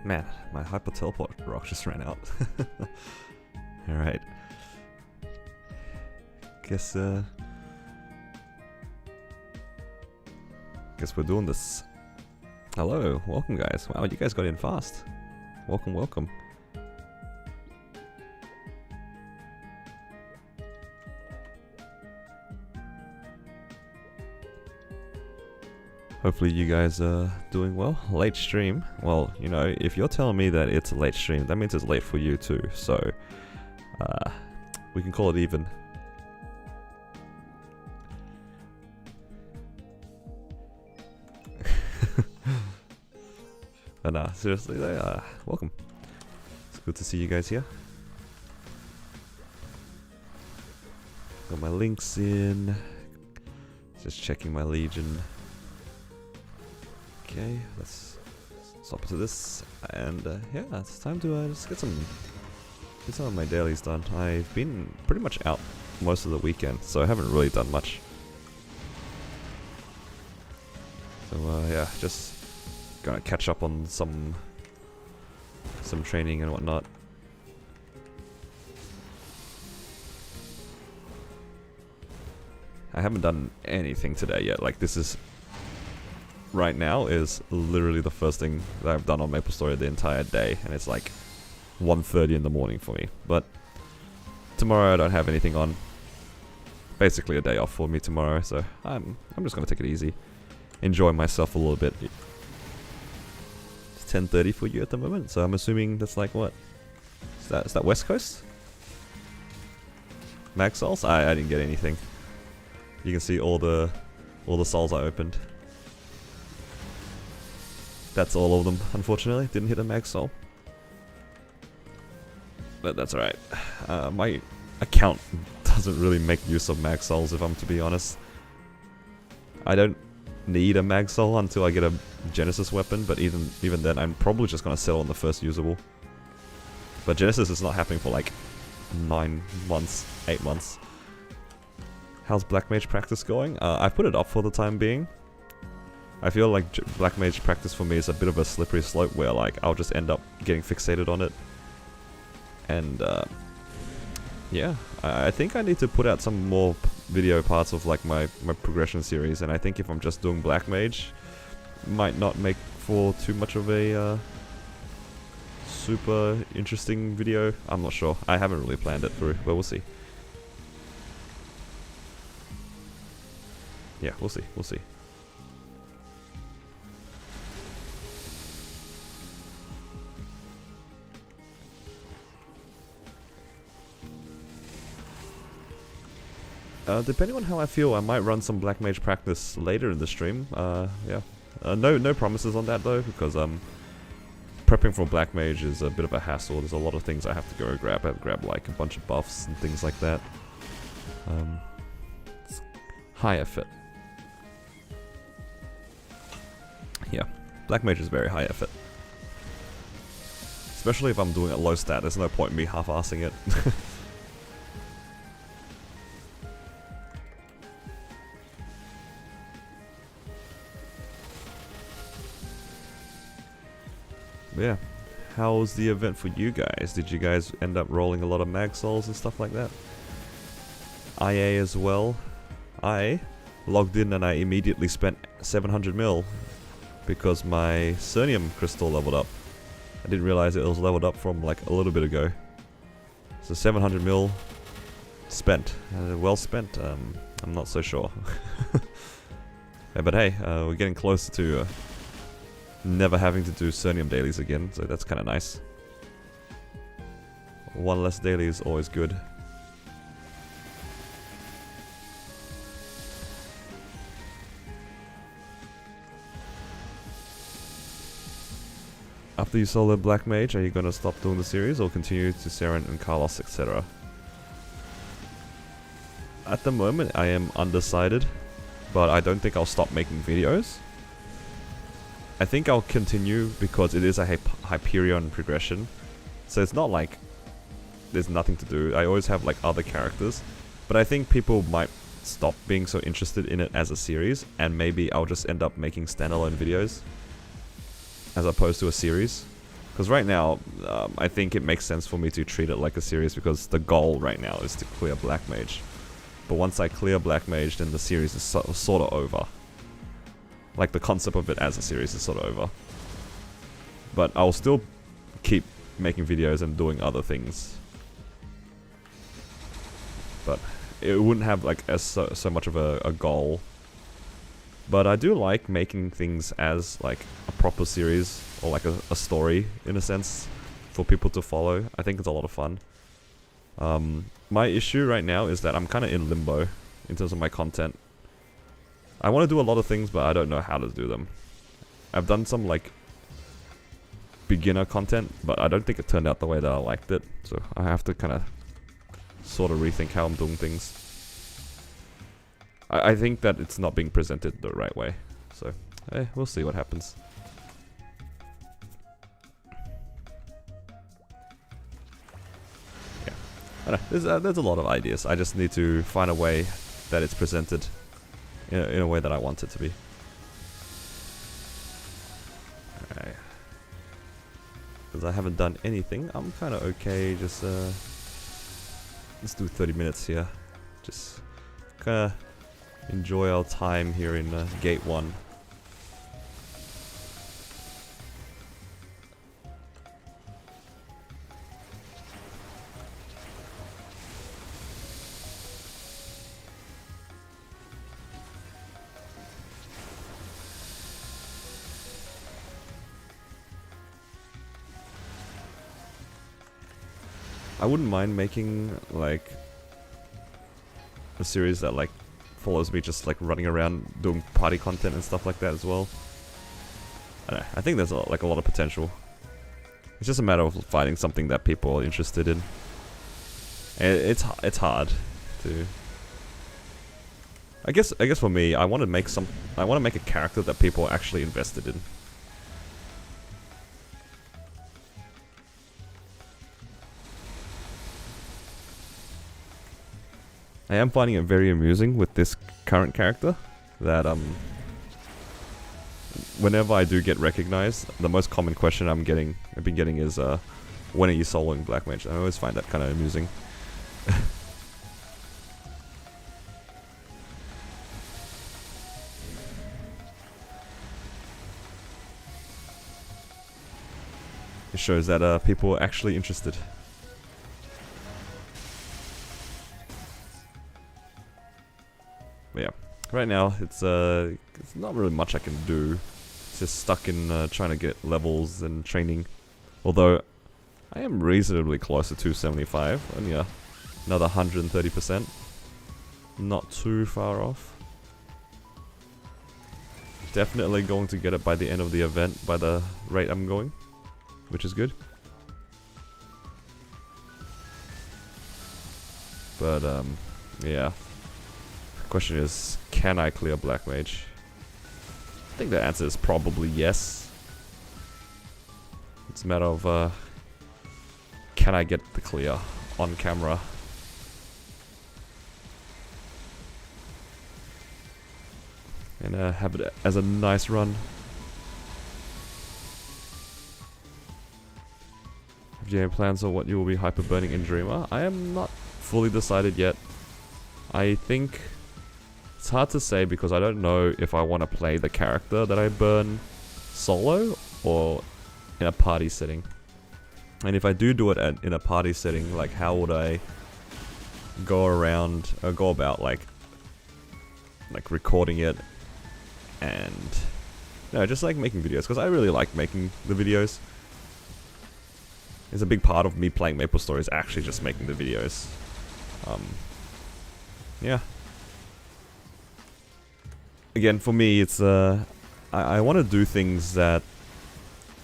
Man, my hyper teleport rock just ran out. Alright. Guess we're doing this. Hello, welcome guys. Wow, you guys got in fast. Welcome, welcome. Hopefully you guys are doing well. Late stream. Well, you know, if you're telling me that it's a late stream, that means it's late for you too. So, we can call it even. But nah, seriously, welcome. It's good to see you guys here. Got my links in. Just checking my Legion. Okay, let's stop to this, and yeah, it's time to just get some of my dailies done. I've been pretty much out most of the weekend, so I haven't really done much. So yeah, just gonna catch up on some training and whatnot. I haven't done anything today yet. Like, this is right now is literally the first thing that I've done on MapleStory the entire day, and it's like 1:30 in the morning for me. But tomorrow I don't have anything on. Basically a day off for me tomorrow, so I'm just gonna take it easy, enjoy myself a little bit. It's 10:30 for you at the moment, so I'm assuming that's like what? Is that West Coast? Max souls? I didn't get anything. You can see all the souls I opened. That's all of them, unfortunately. Didn't hit a max soul. But that's alright. My account doesn't really make use of max souls, if I'm to be honest. I don't need a mag soul until I get a Genesis weapon, but even then I'm probably just gonna settle on the first usable. But Genesis is not happening for like 9 months, 8 months. How's Black Mage practice going? I put it up for the time being. I feel like Black Mage practice for me is a bit of a slippery slope where like I'll just end up getting fixated on it. And yeah, I think I need to put out some more video parts of like my progression series, and I think if I'm just doing Black Mage, might not make for too much of a super interesting video. I'm not sure. I haven't really planned it through, but we'll see. Yeah, we'll see. We'll see. Depending on how I feel, I might run some Black Mage practice later in the stream. Yeah. No promises on that though, because prepping for Black Mage is a bit of a hassle. There's a lot of things I have to go grab. I have to grab like a bunch of buffs and things like that. It's high effort. Yeah, Black Mage is very high effort. Especially if I'm doing it low stat, there's no point in me half-assing it. Yeah, how was the event for you guys? Did you guys end up rolling a lot of mag souls and stuff like that? IA as well. I logged in and I immediately spent 700 mil because my Cernium crystal leveled up. I didn't realize it was leveled up from like a little bit ago. So 700 mil spent. Well spent, I'm not so sure. Yeah, but hey, we're getting closer to never having to do Cernium dailies again, so that's kind of nice. One less daily is always good. After you solo Black Mage, are you gonna stop doing the series or continue to Seren and Carlos, etc.? At the moment, I am undecided, but I don't think I'll stop making videos. I think I'll continue because it is a Hyperion progression, so it's not like there's nothing to do. I always have like other characters, but I think people might stop being so interested in it as a series, and maybe I'll just end up making standalone videos as opposed to a series. Because right now, I think it makes sense for me to treat it like a series because the goal right now is to clear Black Mage. But once I clear Black Mage, then the series is sort of over. Like, the concept of it as a series is sort of over. But I'll still keep making videos and doing other things. But it wouldn't have, like, so much of a goal. But I do like making things as, like, a proper series, or like a story, in a sense, for people to follow. I think it's a lot of fun. My issue right now is that I'm kind of in limbo in terms of my content. I want to do a lot of things, but I don't know how to do them. I've done some, like, beginner content, but I don't think it turned out the way that I liked it. So I have to kind of sort of rethink how I'm doing things. I think that it's not being presented the right way. So, we'll see what happens. Yeah. I know, there's a lot of ideas. I just need to find a way that it's presented in a way that I want it to be. Alright. Because I haven't done anything, I'm kind of okay. Just let's do 30 minutes here. Just kind of enjoy our time here in Gate 1. I wouldn't mind making, like, a series that, like, follows me just, like, running around doing party content and stuff like that as well. I don't know, I think there's, like, a lot of potential. It's just a matter of finding something that people are interested in. And it's hard to... I guess for me, I want to make a character that people are actually invested in. I am finding it very amusing with this current character that whenever I do get recognized, the most common question I've been getting is when are you soloing Black Mage? I always find that kind of amusing. It shows that people are actually interested. But yeah, right now it's not really much I can do. It's just stuck in trying to get levels and training. Although I am reasonably close to 275, only another 130%. Not too far off. Definitely going to get it by the end of the event by the rate I'm going, which is good. But yeah. Question is, can I clear Black Mage? I think the answer is probably yes. It's a matter of can I get the clear on camera? And have it as a nice run. Have you any plans on what you will be hyper burning in Dreamer? I am not fully decided yet. I think it's hard to say because I don't know if I want to play the character that I burn solo or in a party setting. And if I do it in a party setting, like how would I go about like recording it and just like making videos, because I really like making the videos. It's a big part of me playing MapleStory is actually just making the videos. Yeah. Again, for me, it's I want to do things that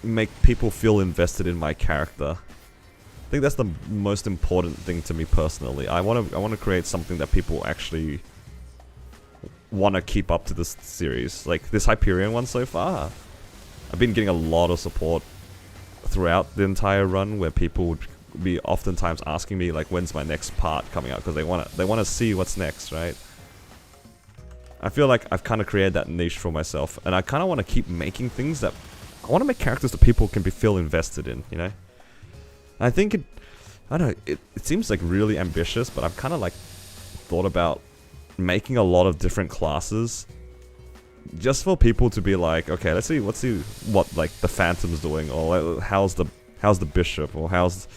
make people feel invested in my character. I think that's the most important thing to me personally. I want to create something that people actually want to keep up to this series. Like this Hyperion one so far, I've been getting a lot of support throughout the entire run, where people would be oftentimes asking me like, when's my next part coming out, because they want to see what's next, right? I feel like I've kind of created that niche for myself, and I kind of want to keep making things that I want to make characters that people can feel invested in, you know? I think I don't know, it seems like really ambitious, but I've kind of like thought about making a lot of different classes just for people to be like, okay, let's see what like the Phantom's doing, or how's the Bishop, or how's,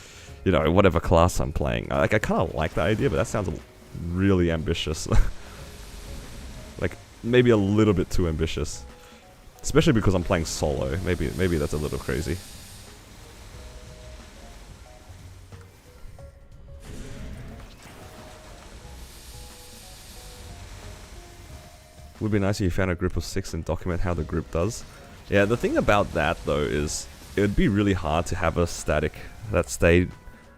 you know, whatever class I'm playing. Like, I kind of like that idea, but that sounds really ambitious. Like, maybe a little bit too ambitious. Especially because I'm playing solo. Maybe that's a little crazy. Would be nice if you found a group of 6 and document how the group does. Yeah, the thing about that though is it would be really hard to have a static that stayed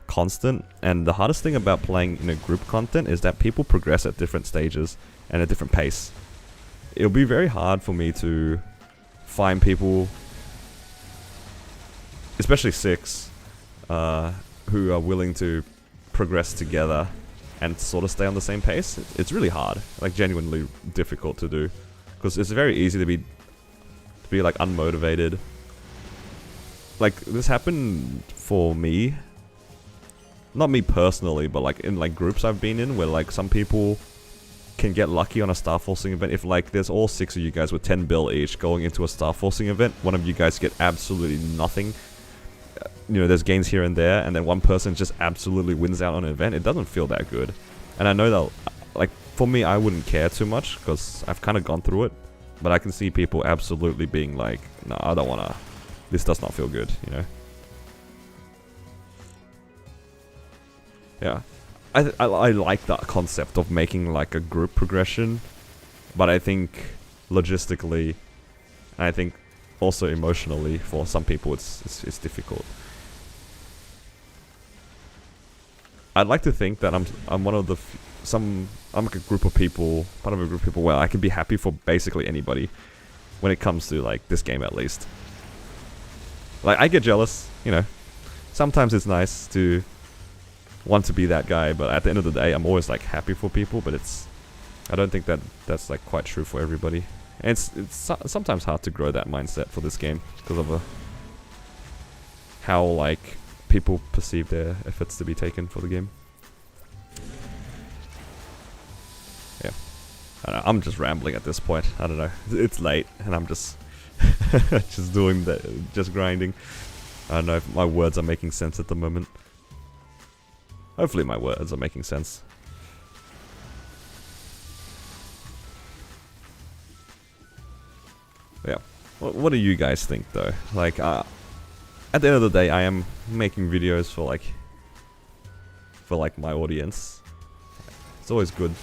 constant, and the hardest thing about playing in a group content is that people progress at different stages and at different pace. It'll be very hard for me to find people, especially 6, who are willing to progress together and sort of stay on the same pace. It's really hard, like genuinely difficult to do, because it's very easy to be like unmotivated. Like, this happened for me, not me personally, but like in like groups I've been in, where like some people can get lucky on a star forcing event. If like there's all 6 of you guys with 10 bill each going into a star forcing event, one of you guys get absolutely nothing. You know, there's gains here and there, and then one person just absolutely wins out on an event. It doesn't feel that good. And I know that, like, for me, I wouldn't care too much, because I've kind of gone through it. But I can see people absolutely being like, no, I don't want to, this does not feel good, you know? Yeah. I like that concept of making, like, a group progression. But I think, logistically, and I think also emotionally, for some people, it's difficult. I'd like to think that I'm one of the I'm like a group of people, part of a group of people where I can be happy for basically anybody when it comes to like this game, at least. Like, I get jealous, you know. Sometimes it's nice to want to be that guy, but at the end of the day, I'm always like happy for people. But I don't think that's like quite true for everybody. And it's sometimes hard to grow that mindset for this game because of how like people perceive their efforts to be taken for the game. Yeah, I'm just rambling at this point. I don't know. It's late, and I'm just just doing that, just grinding. I don't know if my words are making sense at the moment. Hopefully, my words are making sense. Yeah. What do you guys think, though? Like, at the end of the day, I am making videos for like my audience. It's always good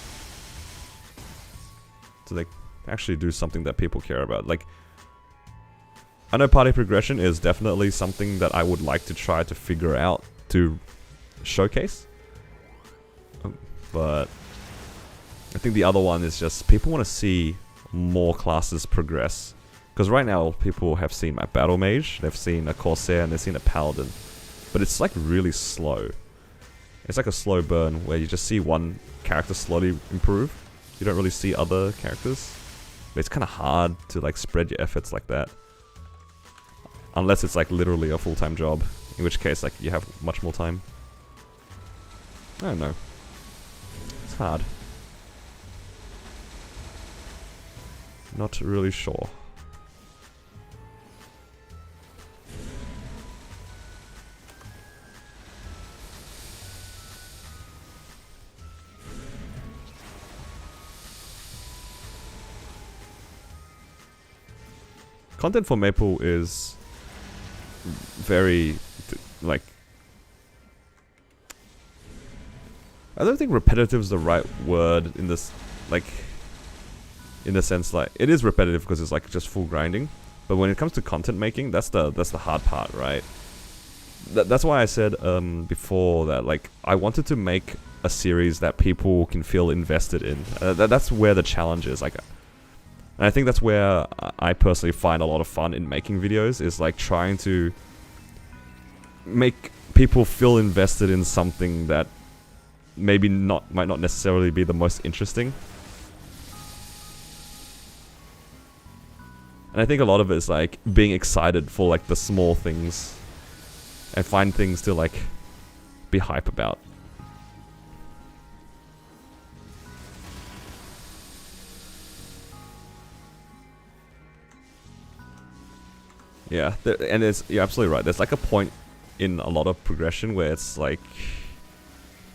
to like actually do something that people care about. Like, I know party progression is definitely something that I would like to try to figure out to showcase. But I think the other one is just people want to see more classes progress. Because right now, people have seen my Battle Mage, they've seen a Corsair, and they've seen a Paladin. But it's like really slow. It's like a slow burn where you just see one character slowly improve. You don't really see other characters. But it's kind of hard to like spread your efforts like that. Unless it's like literally a full-time job. In which case, like, you have much more time. I don't know. It's hard. Not really sure. Content for Maple is very, like, I don't think repetitive is the right word in this, like, in the sense, like, it is repetitive because it's like just full grinding, but when it comes to content making, that's the hard part, right? That's why I said before that, like, I wanted to make a series that people can feel invested in. That's where the challenge is, like. And I think that's where I personally find a lot of fun in making videos, is like trying to make people feel invested in something that maybe might not necessarily be the most interesting. And I think a lot of it is like being excited for like the small things and find things to like be hype about. Yeah, and you're absolutely right. There's like a point in a lot of progression where it's like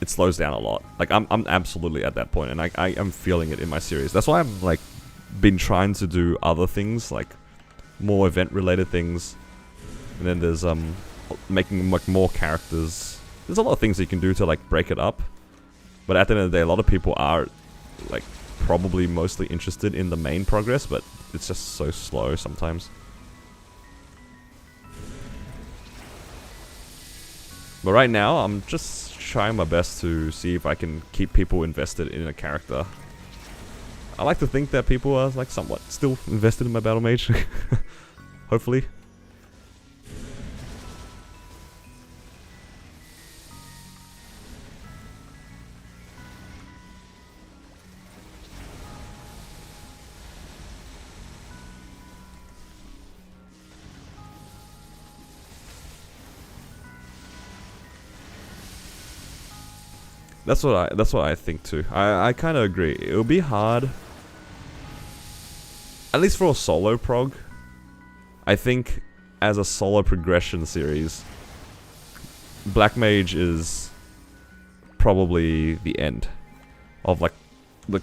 it slows down a lot. Like I'm absolutely at that point, and I am feeling it in my series. That's why I'm like been trying to do other things, like more event related things. And then there's making like more characters. There's a lot of things you can do to like break it up. But at the end of the day, a lot of people are like probably mostly interested in the main progress, but it's just so slow sometimes. But right now, I'm just trying my best to see if I can keep people invested in a character. I like to think that people are like somewhat still invested in my battle mage. Hopefully. That's what I think too. I kind of agree. It'll be hard, at least for a solo prog. I think as a solo progression series, Black Mage is probably the end of like the.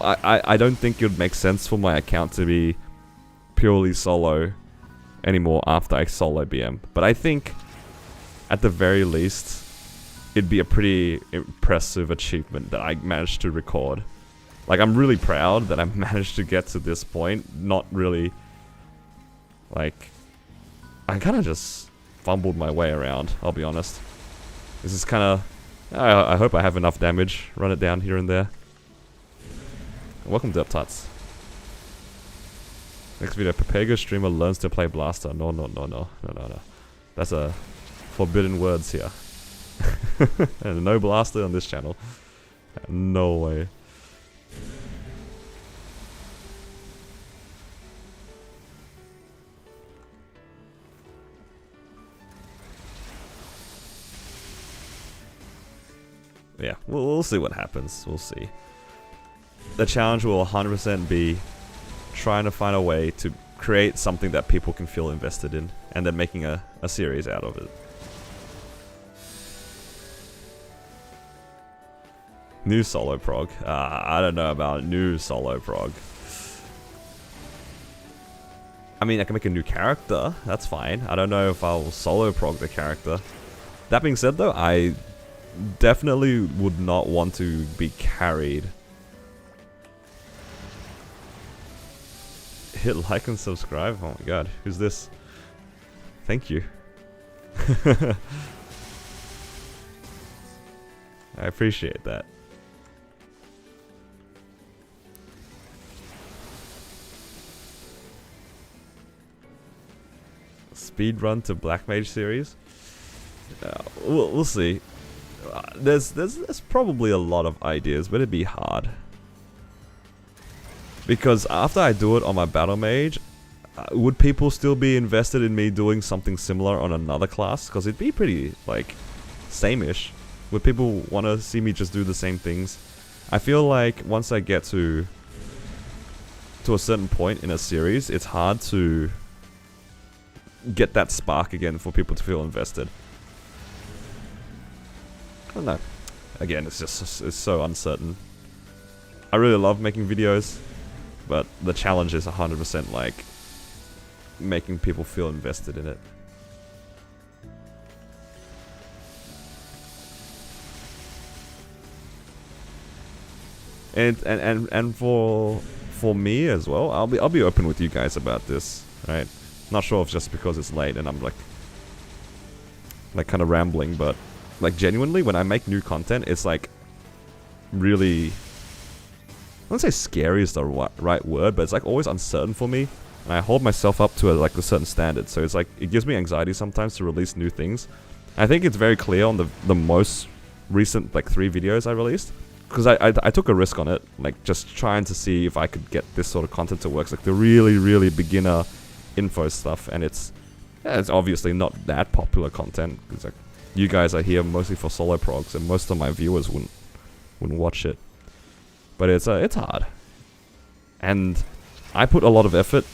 I don't think it would make sense for my account to be purely solo anymore after I solo BM. But I think at the very least, it'd be a pretty impressive achievement that I managed to record. Like, I'm really proud that I managed to get to this point. Not really, like, I kind of just fumbled my way around, I'll be honest. This is kind of, I hope I have enough damage. Run it down here and there. Welcome to Uptuts. Next video, Papego streamer learns to play Blaster. No. That's a forbidden words here. And no Blaster on this channel. No way. Yeah, we'll see what happens. We'll see. The challenge will 100% be trying to find a way to create something that people can feel invested in, and then making a series out of it. New solo prog. I don't know about new solo prog. I mean, I can make a new character. That's fine. I don't know if I'll solo prog the character. That being said, though, I definitely would not want to be carried. Hit like and subscribe. Oh my god, who's this? Thank you. I appreciate that. Speed run to Black Mage series. We'll see. There's probably a lot of ideas, but it'd be hard. Because after I do it on my battle mage, would people still be invested in me doing something similar on another class? Because it'd be pretty, like, same-ish. Would people want to see me just do the same things? I feel like once I get to a certain point in a series, it's hard to get that spark again for people to feel invested. I don't know. Again, it's so uncertain. I really love making videos, but the challenge is 100% like making people feel invested in it. And for me as well, I'll be open with you guys about this, right? Not sure if just because it's late and I'm like kind of rambling, but like genuinely when I make new content, it's like really, I wouldn't say scary is the right word, but it's like always uncertain for me, and I hold myself up to like a certain standard. So it's like it gives me anxiety sometimes to release new things. I think it's very clear on the most recent like 3 videos I released, because I took a risk on it, like just trying to see if I could get this sort of content to work. It's like the really beginner info stuff, and it's obviously not that popular content, because like you guys are here mostly for solo progs, and most of my viewers wouldn't watch it. But it's hard, and I put a lot of effort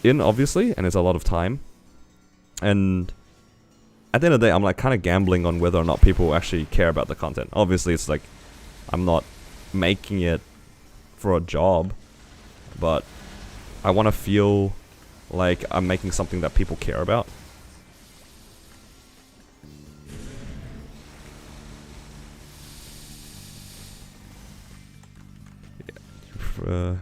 in, obviously, and it's a lot of time, and at the end of the day, I'm like kind of gambling on whether or not people actually care about the content. Obviously, it's like I'm not making it for a job, but I want to feel like I'm making something that people care about. Yeah.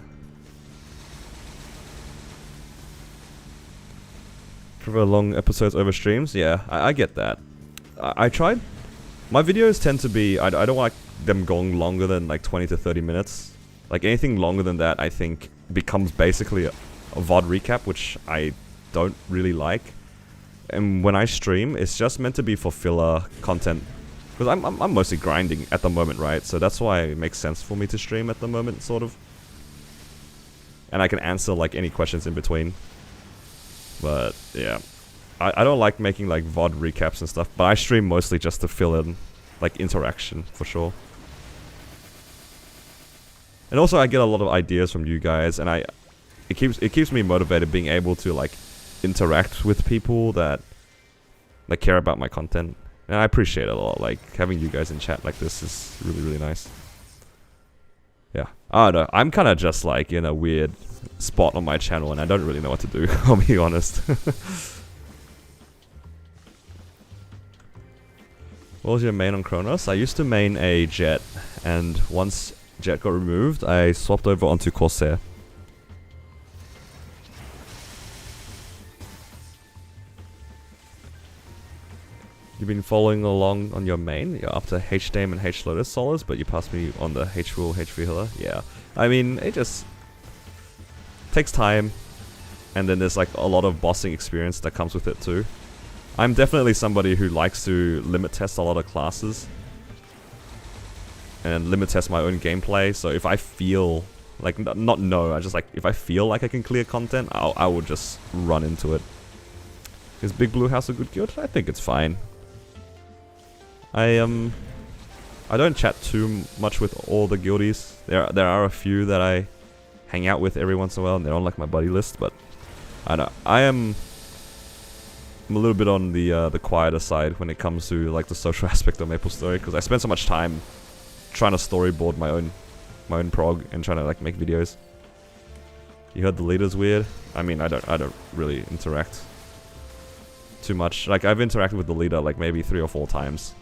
Prefer long episodes over streams? Yeah, I get that. I tried. My videos tend to be, I don't like them going longer than like 20 to 30 minutes. Like anything longer than that, I think becomes basically a VOD recap, which I don't really like. And when I stream, it's just meant to be for filler content. Because I'm mostly grinding at the moment, right? So that's why it makes sense for me to stream at the moment, sort of. And I can answer like any questions in between. But yeah, I don't like making like VOD recaps and stuff, but I stream mostly just to fill in like interaction for sure. And also I get a lot of ideas from you guys, and it keeps me motivated being able to like interact with people that like care about my content. And I appreciate it a lot. Like having you guys in chat like this is really nice. Yeah, I don't know. I'm kind of just like in a weird spot on my channel, and I don't really know what to do. I'll be honest. What was your main on Kronos? I used to main a Jet, and once Jet got removed, I swapped over onto Corsair. You've been following along on your main? You're up to H-Dame and H-Lotus solos, but you passed me on the H-Wheel, H-V healer. Yeah. I mean, it just takes time, and then there's like a lot of bossing experience that comes with it too. I'm definitely somebody who likes to limit test a lot of classes and limit test my own gameplay. So if I feel like I just like if I feel like I can clear content, I will just run into it. Is Big Blue House a good guild? I think it's fine. I don't chat too much with all the guildies. There are a few that I hang out with every once in a while, and they're on like my buddy list. But I know I'm a little bit on the quieter side when it comes to like the social aspect of MapleStory, because I spend so much time trying to storyboard my own prog and trying to like make videos. You heard the leader's weird? I mean, I don't really interact too much. Like I've interacted with the leader like maybe 3 or 4 times.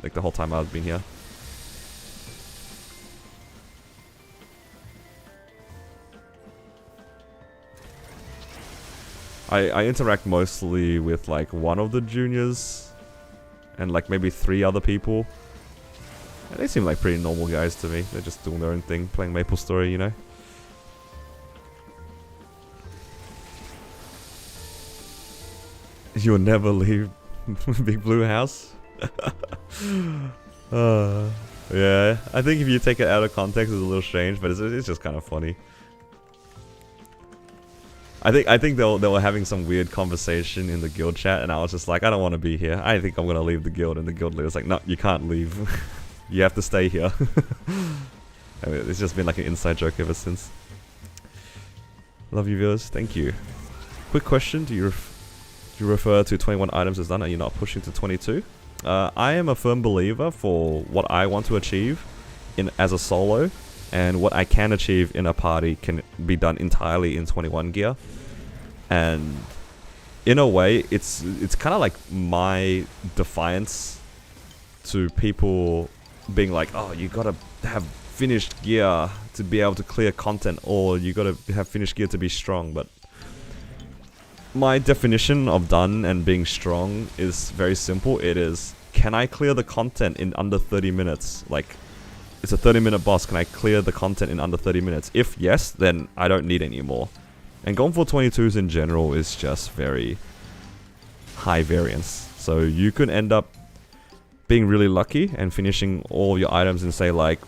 Like the whole time I've been here. I interact mostly with like one of the juniors and like maybe 3 other people. And they seem like pretty normal guys to me. They're just doing their own thing, playing MapleStory, you know. You'll never leave Big Blue House? Yeah, I think if you take it out of context, it's a little strange, but it's just kind of funny. I think they were having some weird conversation in the guild chat, and I was just like, I don't want to be here. I think I'm gonna leave the guild, and the guild leader's like, no, you can't leave. You have to stay here. I mean, it's just been like an inside joke ever since. Love you, viewers. Thank you. Quick question: do you refer to 21 items as done? Are you not pushing to 22? I am a firm believer for what I want to achieve as a solo, and what I can achieve in a party can be done entirely in 21 gear. And in a way, it's kind of like my defiance to people being like, oh, you gotta have finished gear to be able to clear content, or you gotta have finished gear to be strong. But my definition of done and being strong is very simple. It is, can I clear the content in under 30 minutes? Like, it's a 30-minute boss. Can I clear the content in under 30 minutes? If yes, then I don't need any more. And going for 22s in general is just very high variance. So you could end up being really lucky and finishing all your items in, say, like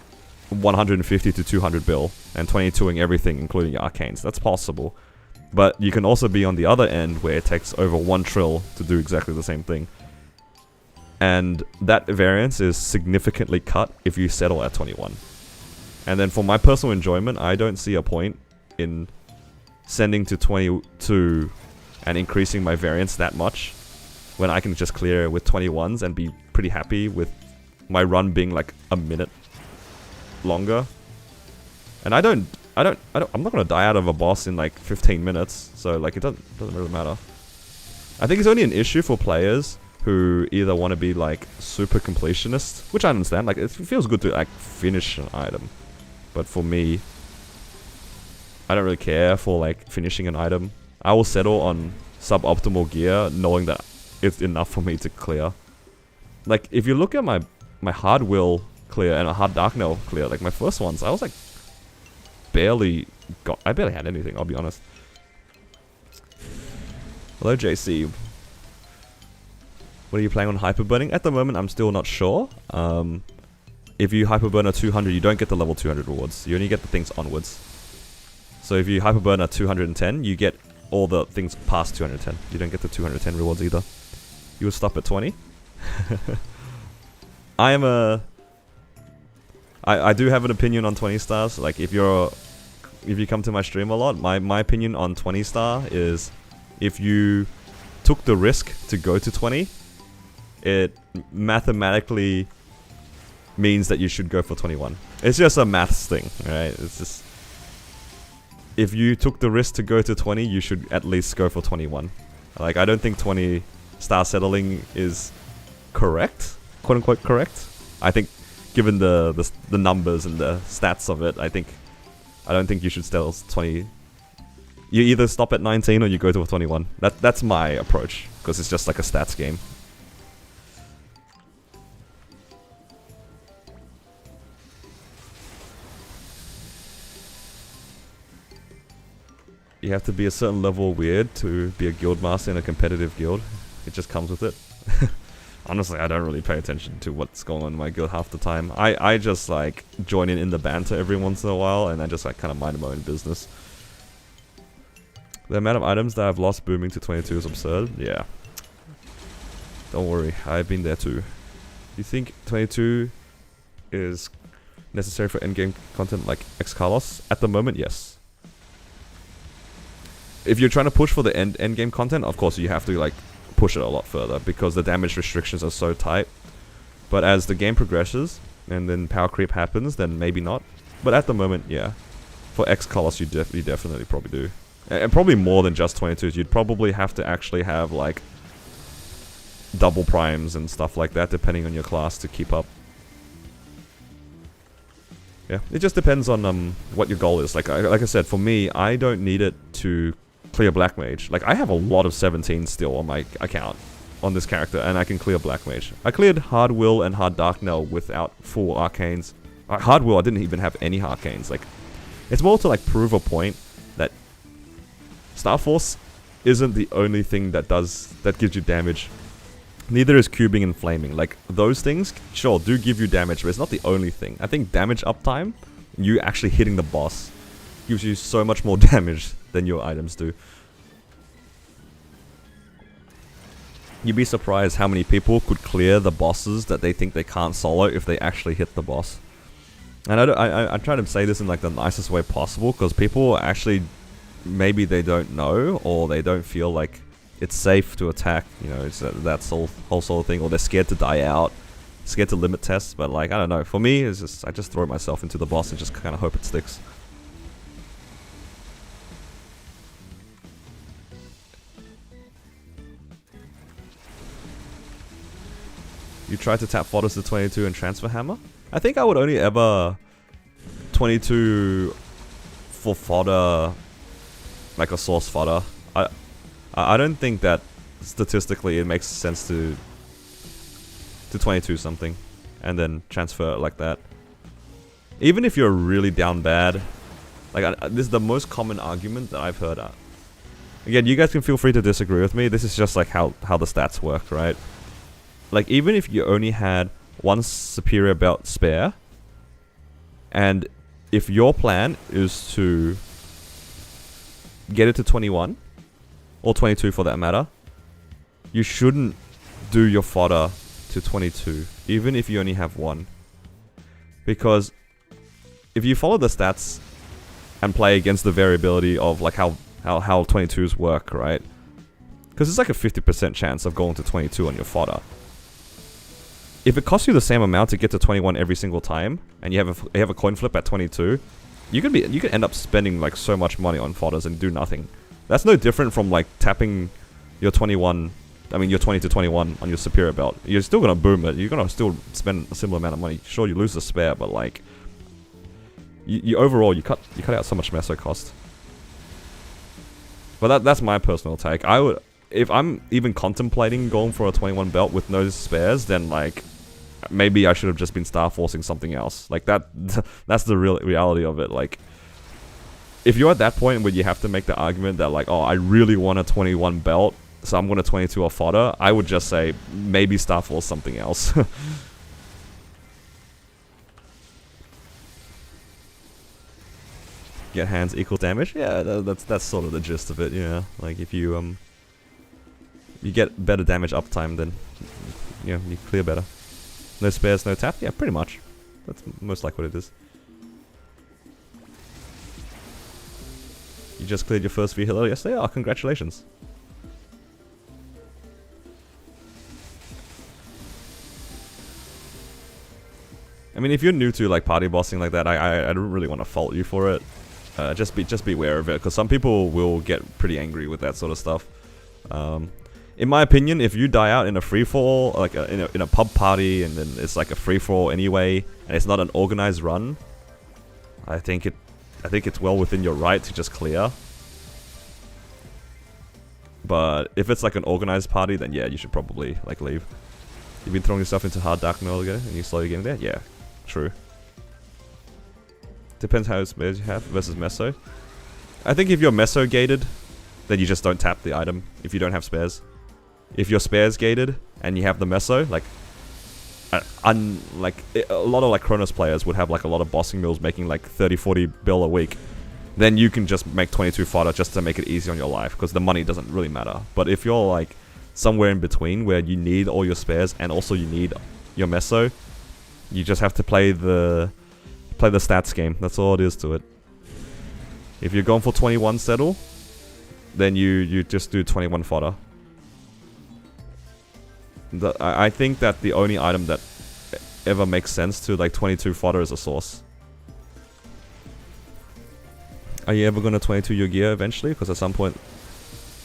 150 to 200 bill and 22ing everything, including your arcanes. That's possible. But you can also be on the other end where it takes over 1 trill to do exactly the same thing. And that variance is significantly cut if you settle at 21. And then for my personal enjoyment, I don't see a point in sending to 22 and increasing my variance that much when I can just clear with 21s and be pretty happy with my run being like a minute longer. And I'm not gonna die out of a boss in like 15 minutes, so like it doesn't really matter. I think it's only an issue for players who either want to be like super completionist, which I understand, like it feels good to like finish an item. But for me, I don't really care for like finishing an item. I will settle on suboptimal gear knowing that it's enough for me to clear. Like if you look at my hard will clear and a hard dark nail clear, like my first ones, I was like I barely had anything, I'll be honest. Hello JC. What are you playing on hyperburning? At the moment I'm still not sure. If you hyperburn a 200, you don't get the level 200 rewards. You only get the things onwards. So if you hyperburn a 210, you get all the things past 210. You don't get the 210 rewards either. You will stop at 20. I do have an opinion on 20 stars. Like if you come to my stream a lot, my opinion on 20 star is if you took the risk to go to 20, it mathematically means that you should go for 21. It's just a maths thing, right? It's just if you took the risk to go to 20, you should at least go for 21. Like I don't think 20 star settling is correct, quote unquote correct. I think given the numbers and the stats of it, I don't think you should settle 20. You either stop at 19 or you go to a 21. That's my approach, because it's just like a stats game. You have to be a certain level weird to be a guild master in a competitive guild. It just comes with it. Honestly, I don't really pay attention to what's going on in my guild half the time. I just like join in the banter every once in a while, and I just like kind of mind my own business. The amount of items that I've lost booming to 22 is absurd. Yeah. Don't worry, I've been there too. You think 22 is necessary for endgame content like X Carlos? At the moment, yes. If you're trying to push for the endgame content, of course you have to like push it a lot further because the damage restrictions are so tight. But as the game progresses and then power creep happens, then maybe not. But at the moment, yeah. For X Colors, you definitely probably do. And probably more than just 22s. You'd probably have to actually have like double primes and stuff like that, depending on your class, to keep up. Yeah, it just depends on what your goal is. Like I said, for me, I don't need it to clear Black Mage. Like I have a lot of 17 still on my account on this character, and I can clear Black Mage. I cleared Hard Will and Hard Dark Nail without full arcanes. Hard Will, I didn't even have any arcanes. Like it's more to like prove a point that Star Force isn't the only thing that gives you damage. Neither is cubing and flaming. Like those things, sure, do give you damage, but it's not the only thing. I think damage uptime, you actually hitting the boss, gives you so much more damage than your items do. You'd be surprised how many people could clear the bosses that they think they can't solo if they actually hit the boss. And I try to say this in like the nicest way possible, because people actually, maybe they don't know, or they don't feel like it's safe to attack, you know, it's that whole sort of thing, or they're scared to die out, scared to limit tests. But like, I don't know, for me, it's just, I just throw myself into the boss and just kind of hope it sticks. You tried to tap fodder to 22 and transfer hammer? I think I would only ever 22 for fodder, like a source fodder. I don't think that statistically it makes sense to 22 something and then transfer it like that. Even if you're really down bad, like this is the most common argument that I've heard. Again, you guys can feel free to disagree with me. This is just like how the stats work, right? Like even if you only had one superior belt spare, And if your plan is to get it to 21, or 22 for that matter, you shouldn't do your fodder to 22, even if you only have one. Because if you follow the stats and play against the variability of like how 22s work, right? Because it's like a 50% chance of going to 22 on your fodder. If it costs you the same amount to get to 21 every single time, and you have a coin flip at 22, you can end up spending like so much money on fodders and do nothing. That's no different from like tapping your 21, your 20 to 21 on your superior belt. You're still gonna boom it. You're gonna still spend a similar amount of money. Sure, you lose the spare, but like, you overall you cut out so much meso cost. But that's my personal take. I would, if I'm even contemplating going for a 21 belt with no spares, then like, maybe I should have just been star forcing something else. Like that's the real reality of it. Like, if you're at that point where you have to make the argument that like, oh, I really want a 21 belt, so I'm going to 22 a fodder, I would just say maybe star force something else. Get hands equal damage? Yeah, that's sort of the gist of it. Yeah, like if you you get better damage uptime, then you clear better. No spares, no tap? Yeah, pretty much. That's most like what it is. You just cleared your first vehicle yesterday? Oh, congratulations. I mean, if you're new to like party bossing like that, I don't really want to fault you for it. Just be aware of it, because some people will get pretty angry with that sort of stuff. In my opinion, if you die out in a free-for-all, like in a pub party, and then it's like a free-for-all anyway, and it's not an organized run, I think it's well within your right to just clear. But if it's like an organized party, then yeah, you should probably like leave. You've been throwing yourself into hard dark mode again, and you slowly getting there? Yeah, true. Depends how spares you have versus meso. I think if you're meso gated, then you just don't tap the item if you don't have spares. If you're spares gated and you have the meso, like a lot of like Chronos players would have like a lot of bossing mules making like 30-40 bill a week, then you can just make 22 fodder just to make it easy on your life, because the money doesn't really matter. But if you're like somewhere in between where you need all your spares and also you need your meso, you just have to play the stats game. That's all it is to it. If you're going for 21 settle, then you just do 21 fodder. I think that the only item that ever makes sense to like 22 fodder is a source. Are you ever going to 22 your gear eventually? Because at some point,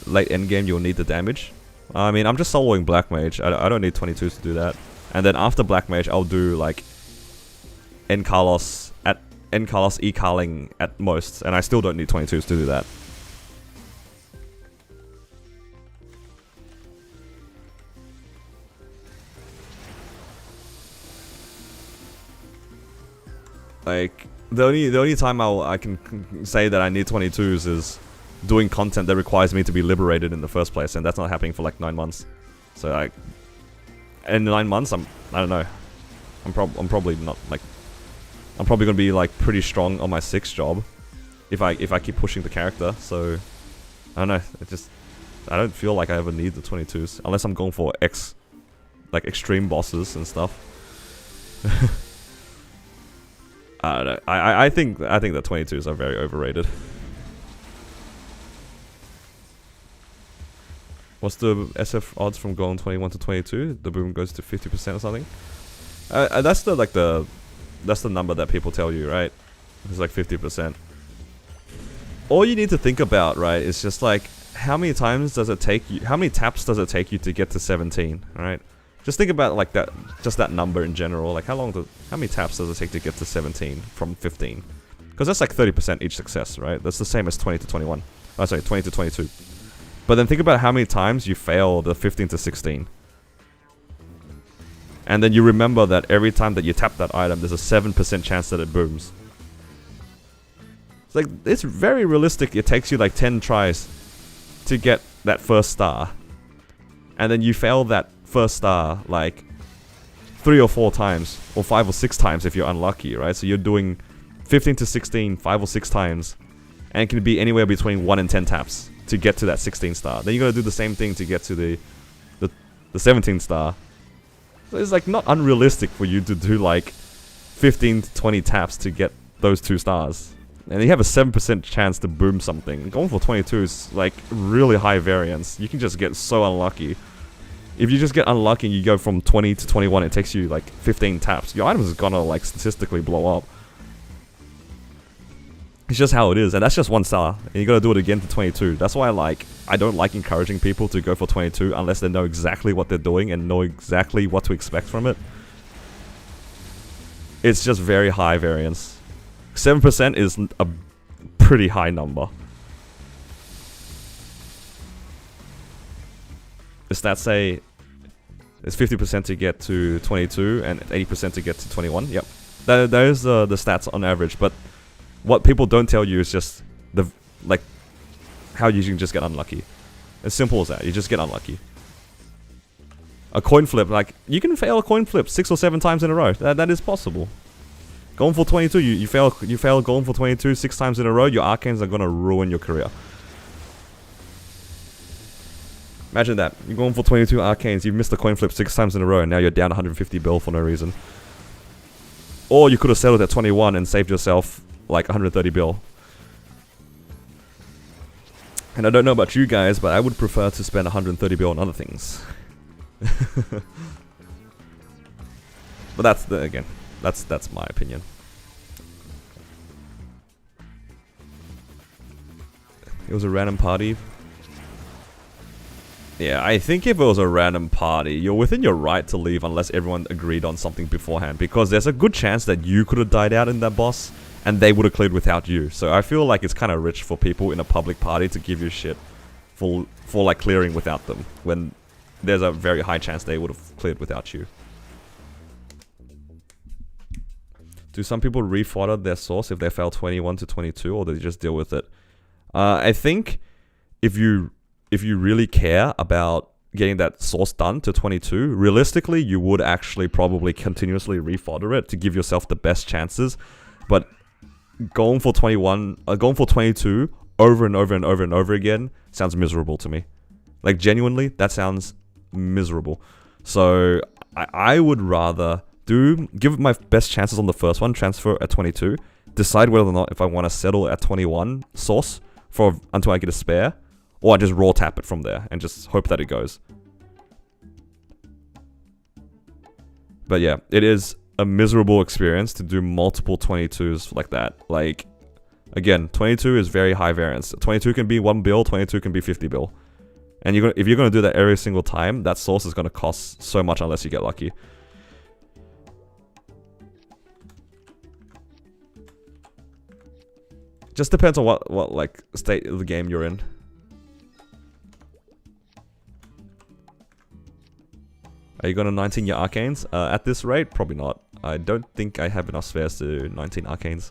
late endgame, you'll need the damage. I mean, I'm just soloing Black Mage. I don't need 22s to do that. And then after Black Mage, I'll do like N-Carlos E-Carling at most. And I still don't need 22s to do that. Like, the only time I can say that I need 22s is doing content that requires me to be liberated in the first place, and that's not happening for like 9 months. So like, in 9 months, I don't know. I'm probably not like, I'm probably gonna be like pretty strong on my 6th job if I keep pushing the character. So I don't know. I don't feel like I ever need the 22s unless I'm going for like extreme bosses and stuff. I don't know. I think the 22s are very overrated. What's the SF odds from going 21 to 22? The boom goes to 50% or something. That's the number that people tell you, right? It's like 50%. All you need to think about, right, is just like how many times does it take you? How many taps does it take you to get to 17? Right? Just think about like that, just that number in general. Like how many taps does it take to get to 17 from 15? Because that's like 30% each success, right? That's the same as 20 to 21. Oh, sorry, 20 to 22. But then think about how many times you fail the 15 to 16. And then you remember that every time that you tap that item, there's a 7% chance that it booms. It's like, it's very realistic. It takes you like 10 tries to get that first star. And then you fail that first star like 3 or 4 times, or 5 or 6 times if you're unlucky, right? So you're doing 15 to 16, 5 or 6 times. And it can be anywhere between 1 and 10 taps to get to that 16 star. Then you gotta do the same thing to get to the 17 star. So it's like not unrealistic for you to do like 15 to 20 taps to get those 2 stars. And you have a 7% chance to boom something. Going for 22 is like really high variance. You can just get so unlucky. If you just get unlucky and you go from 20 to 21, it takes you like 15 taps. Your item is gonna like statistically blow up. It's just how it is, and that's just 1 star. And you gotta do it again to 22. That's why I don't like encouraging people to go for 22 unless they know exactly what they're doing and know exactly what to expect from it. It's just very high variance. 7% is a pretty high number. The stats say it's 50% to get to 22 and 80% to get to 21. Yep. There's the stats on average, but what people don't tell you is just how you can just get unlucky. As simple as that. You just get unlucky. A coin flip, like you can fail a coin flip 6 or 7 times in a row. That is possible. Going for 22, you fail going for 22 6 times in a row, your arcanes are gonna ruin your career. Imagine that. You're going for 22 arcanes, you've missed a coin flip 6 times in a row, and now you're down 150 bill for no reason. Or you could have settled at 21 and saved yourself like 130 bill. And I don't know about you guys, but I would prefer to spend 130 bill on other things. But that's my opinion. It was a random party. Yeah, I think if it was a random party, you're within your right to leave unless everyone agreed on something beforehand. Because there's a good chance that you could have died out in that boss, and they would have cleared without you. So I feel like it's kind of rich for people in a public party to give you shit for like clearing without them, when there's a very high chance they would have cleared without you. Do some people re-fodder their source if they fail 21 to 22, or do they just deal with it? I think if you really care about getting that source done to 22, realistically, you would actually probably continuously re-fodder it to give yourself the best chances. But going for 22 over and over and over and over again sounds miserable to me. Like, genuinely, that sounds miserable. So I would rather give it my best chances on the first one, transfer at 22, decide whether or not if I want to settle at 21 source until I get a spare, or I just raw tap it from there and just hope that it goes. But yeah, it is a miserable experience to do multiple 22s like that. Like, again, 22 is very high variance. 22 can be 1 bill, 22 can be 50 bill. And if you're going to do that every single time, that source is going to cost so much unless you get lucky. Just depends on what like state of the game you're in. Are you gonna 19 your arcanes? At this rate, probably not. I don't think I have enough spares to 19 arcanes.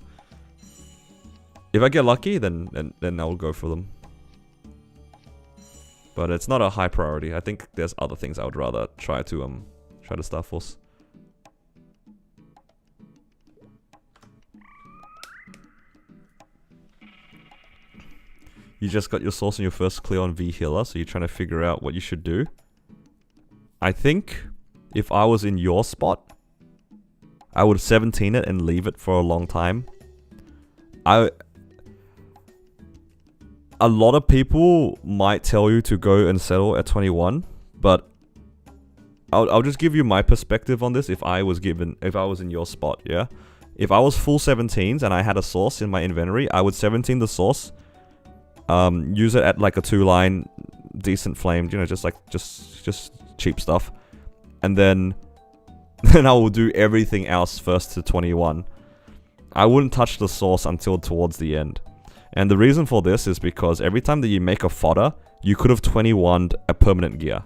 If I get lucky, then I'll go for them. But it's not a high priority. I think there's other things I would rather try to Star Force. You just got your source in your first clear on V healer, so you're trying to figure out what you should do. I think if I was in your spot, I would 17 it and leave it for a long time. A lot of people might tell you to go and settle at 21, but I'll just give you my perspective on this if I was in your spot, yeah? If I was full 17s and I had a source in my inventory, I would 17 the source, use it at like a 2-line, decent flamed, you know, just cheap stuff. And then I will do everything else first to 21. I wouldn't touch the source until towards the end. And the reason for this is because every time that you make a fodder, you could have 21'd a permanent gear.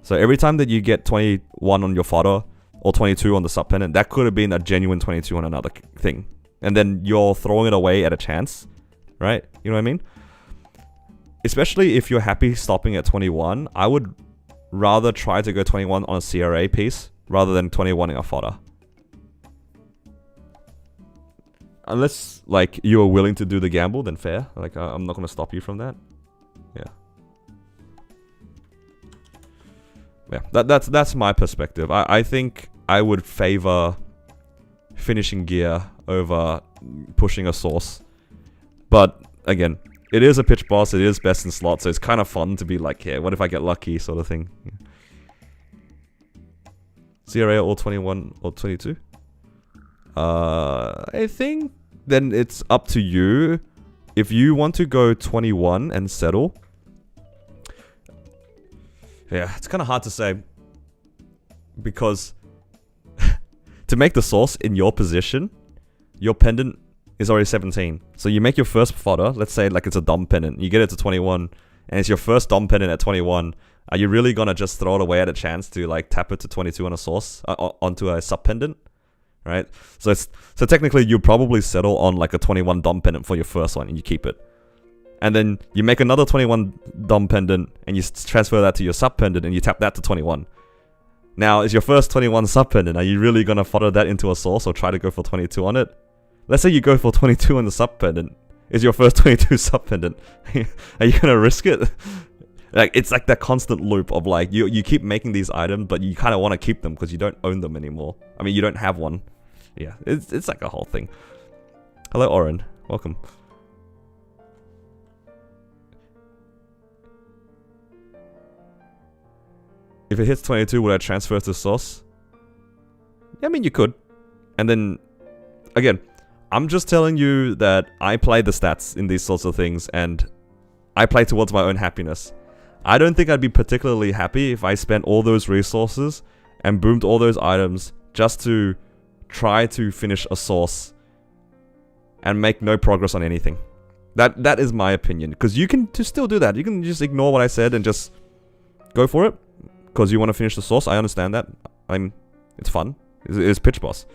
So every time that you get 21 on your fodder, or 22 on the sub-pennant, that could have been a genuine 22 on another thing. And then you're throwing it away at a chance, right? You know what I mean? Especially if you're happy stopping at 21, I would rather try to go 21 on a CRA piece rather than 21 in a fodder. Unless, like, you are willing to do the gamble, then fair. Like, I'm not going to stop you from that. Yeah. Yeah, that's my perspective. I think I would favor finishing gear over pushing a source. But, again, it is a pitch boss, it is best in slot, so it's kind of fun to be like, yeah, what if I get lucky, sort of thing. Yeah. CRA or 21 or 22? I think then it's up to you. If you want to go 21 and settle, yeah, it's kind of hard to say, because to make the source in your position, your pendant is already 17. So you make your first fodder, let's say like it's a Dom pendant, you get it to 21, and it's your first Dom pendant at 21. Are you really gonna just throw it away at a chance to like tap it to 22 on a source, onto a sub pendant? Right? So technically you probably settle on like a 21 Dom pendant for your first one and you keep it. And then you make another 21 Dom pendant and you transfer that to your sub pendant and you tap that to 21. Now, is your first 21 sub pendant, are you really gonna fodder that into a source or try to go for 22 on it? Let's say you go for 22 on the sub pendant. Is your first 22 sub pendant? Are you gonna risk it? Like, it's like that constant loop of like, you keep making these items, but you kind of want to keep them because you don't own them anymore. I mean, you don't have one. Yeah, it's like a whole thing. Hello, Oren. Welcome. If it hits 22, would I transfer to source? Yeah, I mean, you could. And then, again, I'm just telling you that I play the stats in these sorts of things, and I play towards my own happiness. I don't think I'd be particularly happy if I spent all those resources and boomed all those items just to try to finish a source and make no progress on anything. That is my opinion. Because you can still do that. You can just ignore what I said and just go for it. Because you want to finish the source. I understand that. It's fun. It's pitch boss.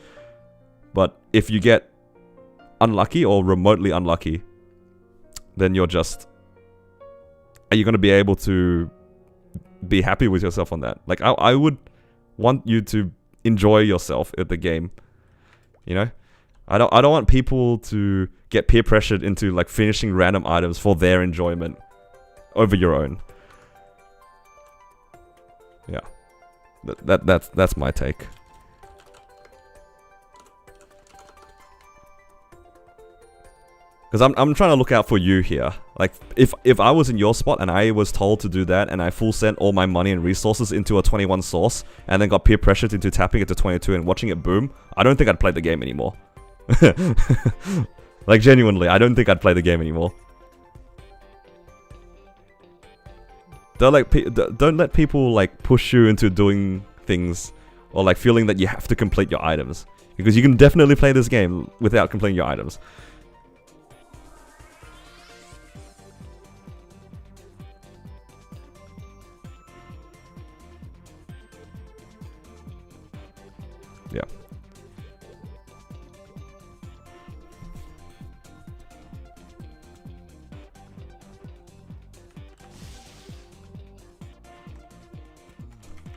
But if you get unlucky or remotely unlucky, then you're just... Are you going to be able to be happy with yourself on that? Like, I would want you to enjoy yourself at the game. You know? I don't want people to get peer pressured into like finishing random items for their enjoyment over your own. Yeah. That's my take. Because I'm trying to look out for you here. Like, if I was in your spot and I was told to do that and I full sent all my money and resources into a 21 source and then got peer pressured into tapping it to 22 and watching it boom, I don't think I'd play the game anymore. Like, genuinely, I don't think I'd play the game anymore. Don't let people, like, push you into doing things or, like, feeling that you have to complete your items. Because you can definitely play this game without completing your items. Yeah.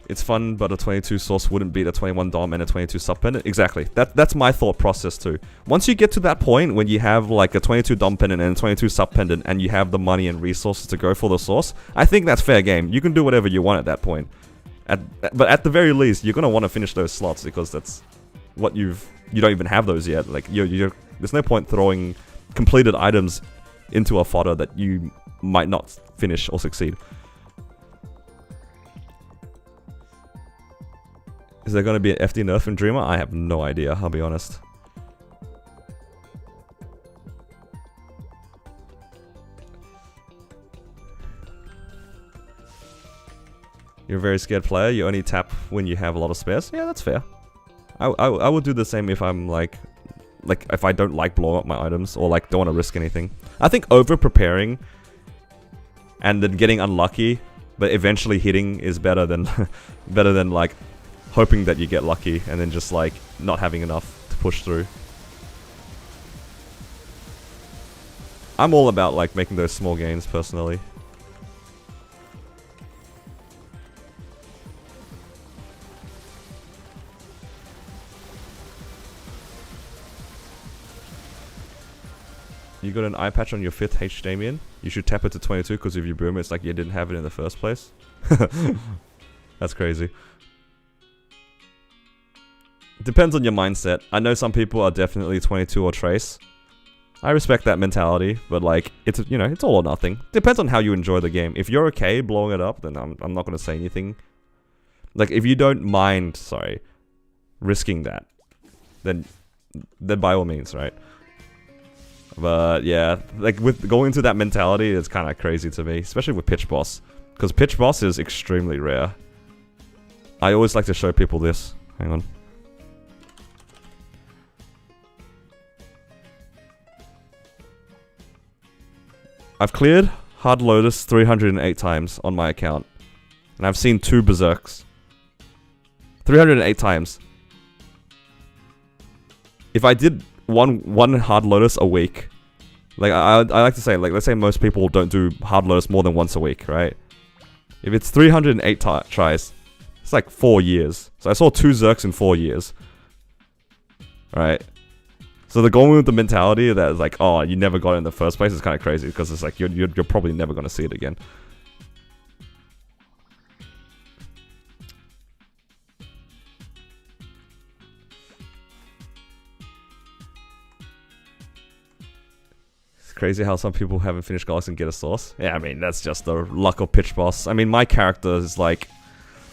It's fun, but a 22 source wouldn't beat a 21 dom and a 22 sub pendant. Exactly. That's my thought process too. Once you get to that point when you have like a 22 dom pendant and a 22 sub pendant and you have the money and resources to go for the source, I think that's fair game. You can do whatever you want at that point. But at the very least, you're gonna want to finish those slots because that's what you don't even have those yet. Like there's no point throwing completed items into a fodder that you might not finish or succeed. Is there going to be an FD nerf in Dreamer? I have no idea, I'll be honest. You're a very scared player, you only tap when you have a lot of spares? Yeah, that's fair. I would do the same if I'm like if I don't like blowing up my items or like don't want to risk anything. I think over preparing and then getting unlucky but eventually hitting is better than better than like hoping that you get lucky and then just like not having enough to push through. I'm all about like making those small gains personally. You got an eye patch on your 5th H Damien. You should tap it to 22 because if you boom, it's like you didn't have it in the first place. That's crazy. Depends on your mindset. I know some people are definitely 22 or trace. I respect that mentality, but like, it's, you know, it's all or nothing. Depends on how you enjoy the game. If you're okay blowing it up, then I'm not going to say anything. Like, if you don't mind, risking that, then by all means, right? But yeah, like with going into that mentality, it's kind of crazy to me, especially with pitch boss, because pitch boss is extremely rare. I always like to show people this. Hang on. I've cleared Hard Lotus 308 times on my account, and I've seen 2 Berserks. 308 times. If I did one Hard Lotus a week, like I like to say, like let's say most people don't do Hard Lotus more than once a week, right? If it's 308 tries, it's like 4 years. So I saw 2 Zerks in 4 years. Right? So the going with the mentality that is like, oh, you never got it in the first place is kind of crazy, because it's like you're probably never going to see it again. It's crazy how some people haven't finished Galaxy and get a source. Yeah, I mean, that's just the luck of pitch boss. I mean, my character is like,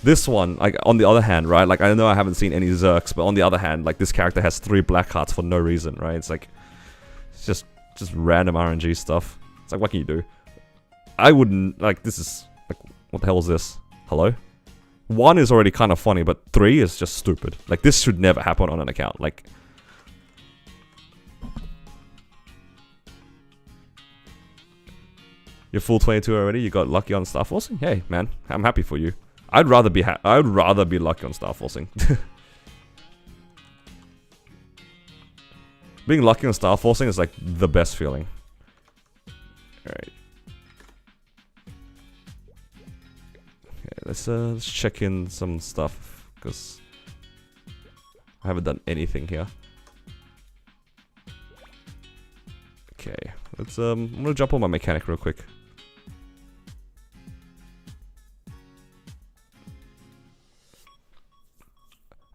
this one, like, on the other hand, right? Like, I know I haven't seen any Zerks, but on the other hand, like, this character has 3 black hearts for no reason, right? It's like, it's just random RNG stuff. It's like, what can you do? I wouldn't, like, this is, like, what the hell is this? Hello? 1 is already kind of funny, but 3 is just stupid. Like, this should never happen on an account. Like, you're full 22 already? You got lucky on Star Forcing? Hey, man, I'm happy for you. I'd rather be lucky on Star Forcing. Being lucky on Star Forcing is like the best feeling. Alright. Okay, let's check in some stuff, because I haven't done anything here. Okay, let's I'm gonna jump on my mechanic real quick.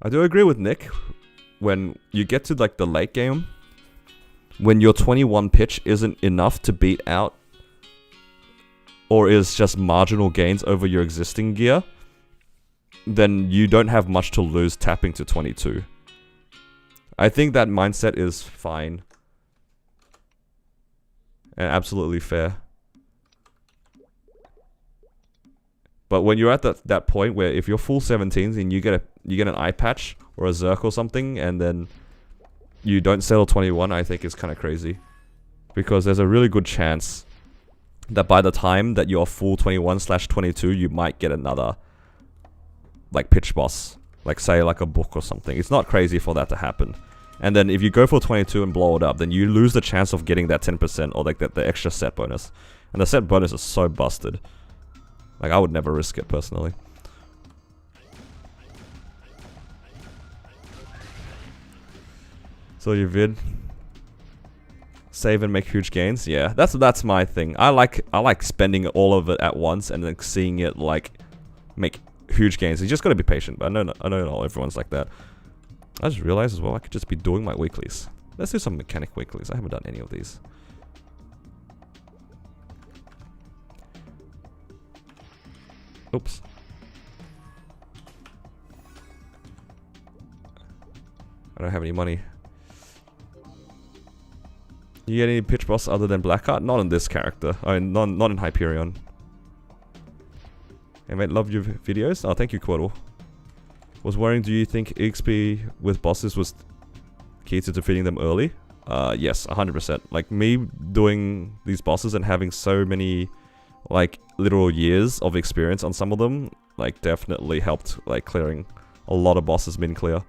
I do agree with Nick. When you get to like the late game, when your 21 pitch isn't enough to beat out, or is just marginal gains over your existing gear, then you don't have much to lose tapping to 22. I think that mindset is fine. And absolutely fair. But when you're at that point where if you're full 17s and you get an eye patch or a Zerk or something, and then you don't settle 21, I think is kind of crazy. Because there's a really good chance that by the time that you're full 21/22, you might get another, like, pitch boss. Like, say, like a book or something. It's not crazy for that to happen. And then if you go for 22 and blow it up, then you lose the chance of getting that 10% or like the extra set bonus. And the set bonus is so busted. Like, I would never risk it personally. So your vid, save and make huge gains. Yeah, that's my thing. I like spending all of it at once and then seeing it like make huge gains. You just gotta be patient. But I know not everyone's like that. I just realized as well I could just be doing my weeklies. Let's do some mechanic weeklies. I haven't done any of these. Oops. I don't have any money. You get any pitch boss other than Blackheart? Not in this character. I mean, not in Hyperion. Hey mate, love your videos. Oh, thank you, Quaddle. Was worrying, do you think XP with bosses was key to defeating them early? Yes, 100%. Like, me doing these bosses and having so many, like, literal years of experience on some of them, like, definitely helped, like, clearing a lot of bosses min-clear.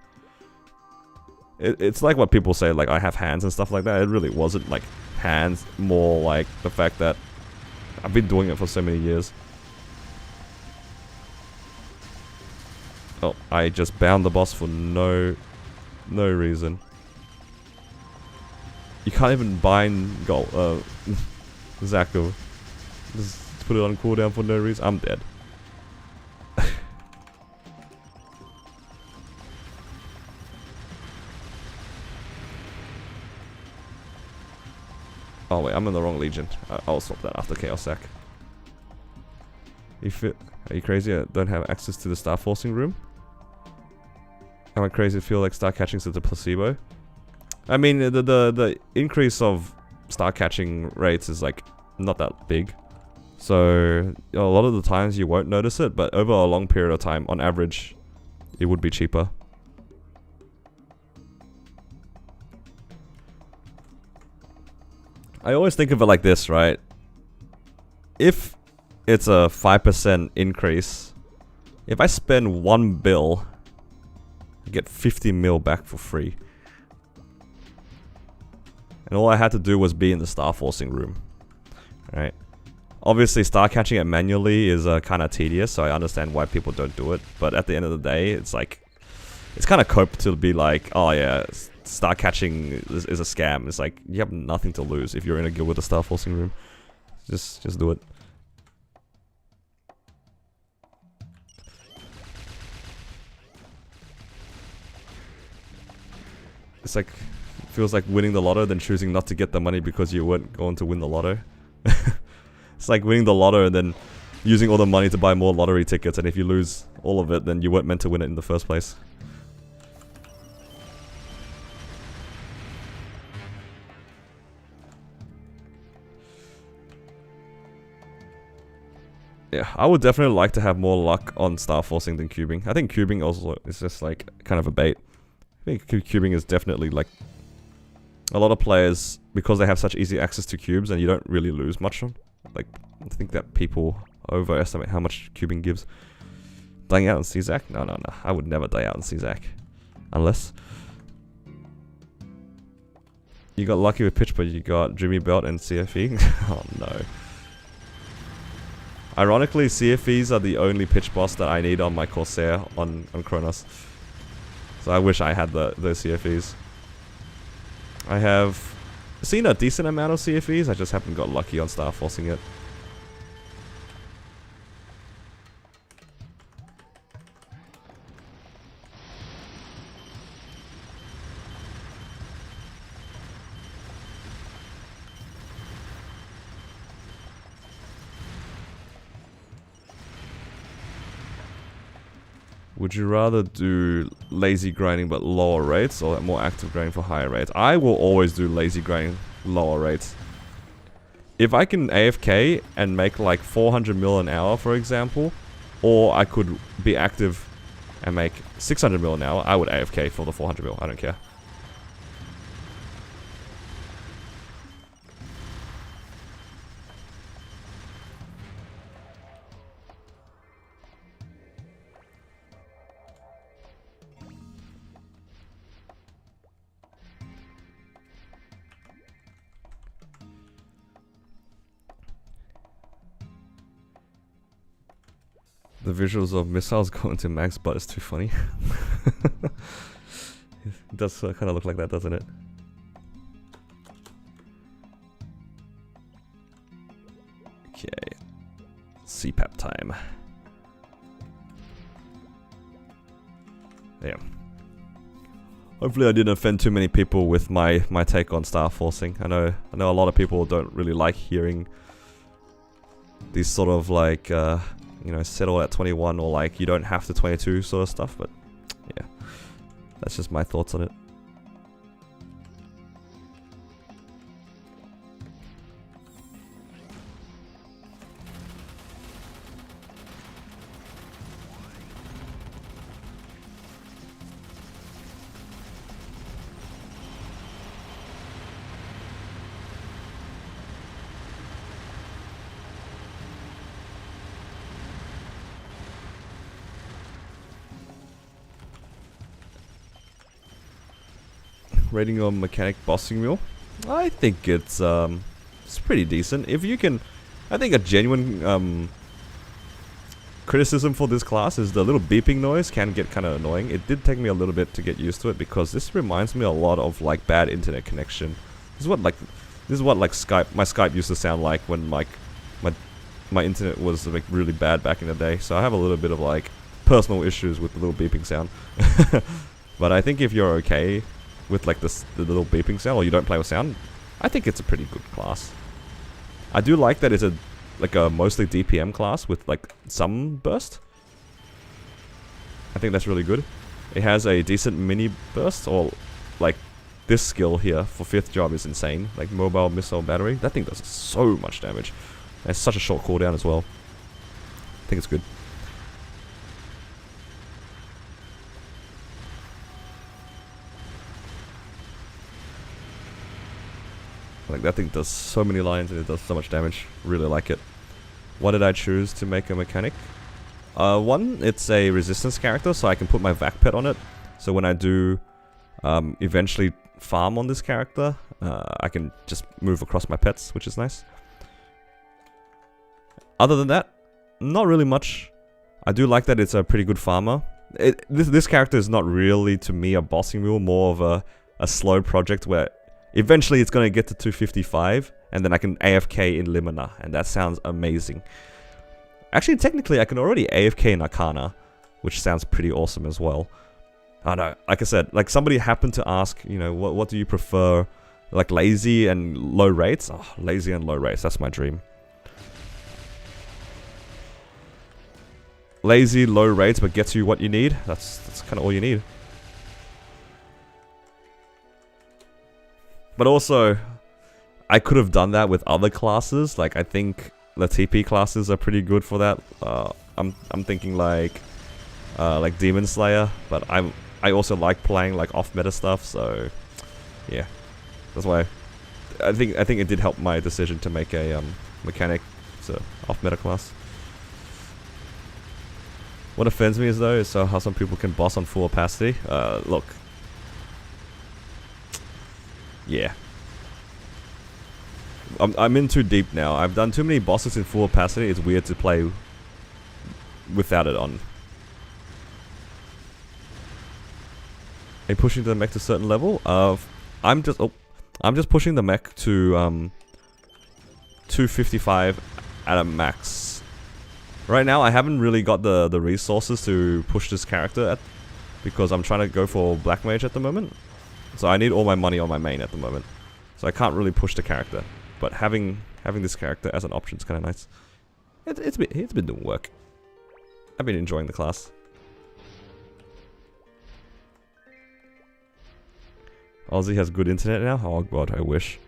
It's like what people say, like, I have hands and stuff like that. It really wasn't, like, hands, more like the fact that I've been doing it for so many years. Oh, I just bound the boss for no reason. You can't even bind gold, Zaku. Just put it on cooldown for no reason. I'm dead. Oh wait, I'm in the wrong legion. I'll swap that after Chaos Sack. Are you crazy? I don't have access to the star forcing room? Am I crazy to feel like star catching is a placebo? I mean, the increase of star catching rates is like not that big. So a lot of the times you won't notice it, but over a long period of time, on average, it would be cheaper. I always think of it like this, right? If it's a 5% increase, if I spend 1 bill, I get 50 mil back for free. And all I had to do was be in the star forcing room. Right? Obviously, star catching it manually is kind of tedious, so I understand why people don't do it. But at the end of the day, it's like, it's kind of cope to be like, oh yeah, star catching is a scam. It's like, you have nothing to lose if you're in a guild with a star forcing room. Just do it. It's like, feels like winning the lotto, then choosing not to get the money because you weren't going to win the lotto. It's like winning the lotto and then using all the money to buy more lottery tickets, and if you lose all of it, then you weren't meant to win it in the first place. Yeah, I would definitely like to have more luck on star forcing than cubing. I think cubing also is just like kind of a bait. I think cubing is definitely like a lot of players, because they have such easy access to cubes and you don't really lose much on. Like, I think that people overestimate how much cubing gives. Dying out in CZAC? No. I would never die out in CZAC. Unless you got lucky with pitch, but you got Dreamy Belt and CFE. Oh no. Ironically, CFEs are the only pitch boss that I need on my Corsair on Kronos. So I wish I had those CFEs. I have seen a decent amount of CFEs, I just haven't got lucky on star forcing it. Would you rather do lazy grinding but lower rates, or more active grinding for higher rates? I will always do lazy grinding, lower rates. If I can AFK and make like 400 mil an hour, for example, or I could be active and make 600 mil an hour, I would AFK for the 400 mil, I don't care. The visuals of missiles going to max butt is too funny. It does kind of look like that, doesn't it? Okay. CPAP time. Yeah. Hopefully I didn't offend too many people with my take on star forcing. I know a lot of people don't really like hearing these sort of like you know, settle at 21 or like you don't have to 22 sort of stuff, but yeah, that's just my thoughts on it. Rating on mechanic bossing mule, I think it's pretty decent. If you can, I think a genuine criticism for this class is the little beeping noise can get kind of annoying. It did take me a little bit to get used to it because this reminds me a lot of like bad internet connection This is what like Skype, my Skype used to sound like when like my internet was like really bad back in the day. So I have a little bit of like personal issues with the little beeping sound. But I think if you're okay with like the little beeping sound, or you don't play with sound, I think it's a pretty good class. I do like that it's a mostly DPM class with like some burst. I think that's really good. It has a decent mini burst, or like this skill here for 5th job is insane. Like mobile missile battery. That thing does so much damage. And it's such a short cooldown as well. I think it's good. Like that thing does so many lines and it does so much damage. Really like it. What did I choose to make a mechanic? One, it's a resistance character, so I can put my vac pet on it. So when I do eventually farm on this character, I can just move across my pets, which is nice. Other than that, not really much. I do like that it's a pretty good farmer. This character is not really, to me, a bossing mule, more of a slow project where eventually it's going to get to 255, and then I can AFK in Limina, and that sounds amazing. Actually, technically, I can already AFK in Arcana, which sounds pretty awesome as well. I don't know, like I said, like somebody happened to ask, you know, what do you prefer, like lazy and low rates? Oh, lazy and low rates, that's my dream. Lazy, low rates, but gets you what you need. That's kind of all you need. But also, I could have done that with other classes. Like I think the TP classes are pretty good for that. I'm thinking like Demon Slayer, but I also like playing like off meta stuff. So yeah, that's why I think it did help my decision to make a mechanic. It's a off meta class. What offends me is though is how some people can boss on full opacity. Look. Yeah. I'm in too deep now. I've done too many bosses in full opacity. It's weird to play without it on. Are you pushing the mech to a certain level? I'm just pushing the mech to 255 at a max. Right now, I haven't really got the resources to push this character at, because I'm trying to go for Black Mage at the moment. So I need all my money on my main at the moment. So I can't really push the character. But having this character as an option is kind of nice. It's been doing work. I've been enjoying the class. Aussie has good internet now? Oh god, I wish.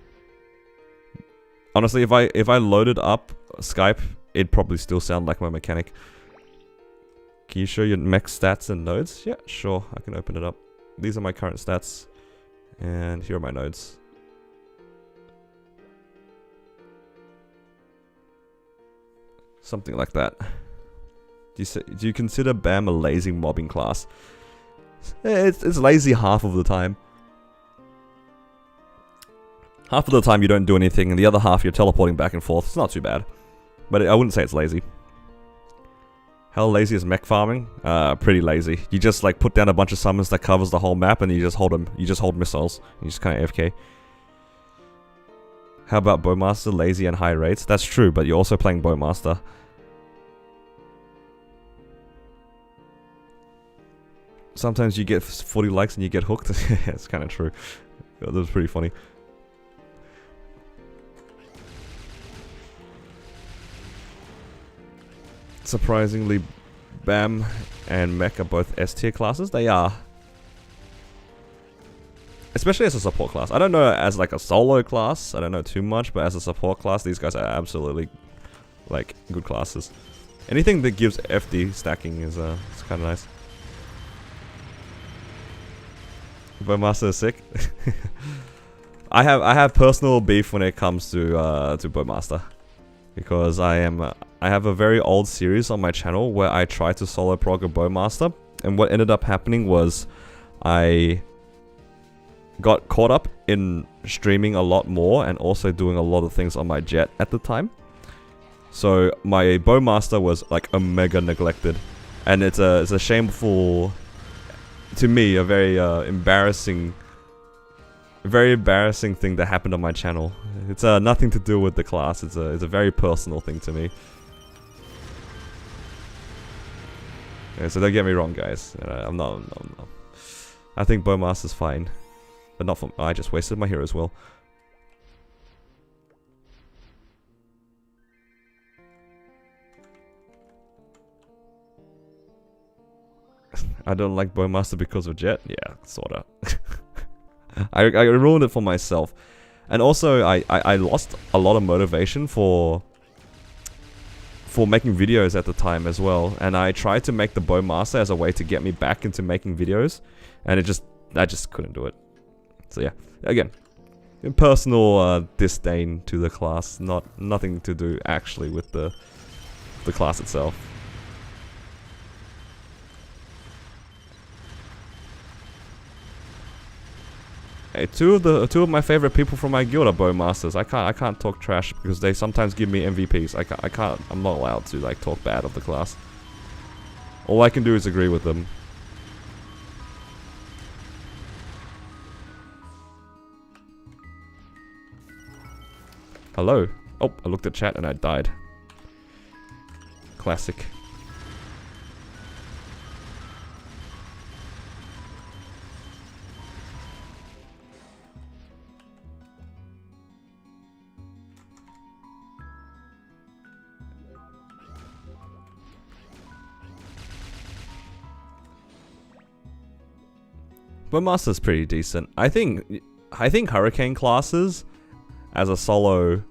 Honestly, if I loaded up Skype, it'd probably still sound like my mechanic. Can you show your mech stats and nodes? Yeah, sure. I can open it up. These are my current stats. And here are my nodes. Something like that. Do you consider BAM a lazy mobbing class? It's lazy half of the time. Half of the time you don't do anything, and the other half you're teleporting back and forth. It's not too bad. But I wouldn't say it's lazy. How lazy is mech farming? Pretty lazy. You just like put down a bunch of summons that covers the whole map, and you just hold them. You just hold missiles. You just kind of AFK. How about Bowmaster? Lazy and high rates. That's true, but you're also playing Bowmaster. Sometimes you get 40 likes and you get hooked. It's kind of true. That was pretty funny. Surprisingly, BAM and Mech are both S tier classes. They are. Especially as a support class. I don't know as like a solo class. I don't know too much, but as a support class, these guys are absolutely like good classes. Anything that gives FD stacking is it's kind of nice. Bowmaster is sick. I have personal beef when it comes to Bowmaster, because I have a very old series on my channel where I tried to solo prog a Bowmaster, and what ended up happening was I got caught up in streaming a lot more and also doing a lot of things on my jet at the time. So my Bowmaster was like a mega neglected, and it's a shameful, to me, a very embarrassing very embarrassing thing that happened on my channel. It's nothing to do with the class. It's a very personal thing to me. Yeah, so don't get me wrong, guys. I'm not. I think Bowmaster's fine, but not for. I just wasted my hero as well. I don't like Bowmaster because of Jet. Yeah, sorta. I ruined it for myself, and also I lost a lot of motivation for making videos at the time as well. And I tried to make the Bowmaster as a way to get me back into making videos, and I just couldn't do it. So yeah, again, personal disdain to the class, nothing to do actually with the class itself. Hey, two of my favorite people from my guild are Bowmasters. I can't talk trash because they sometimes give me MVPs. I'm not allowed to like talk bad of the class. All I can do is agree with them. Hello. Oh, I looked at chat and I died. Classic. Bowmaster's pretty decent. I think Hurricane classes as a solo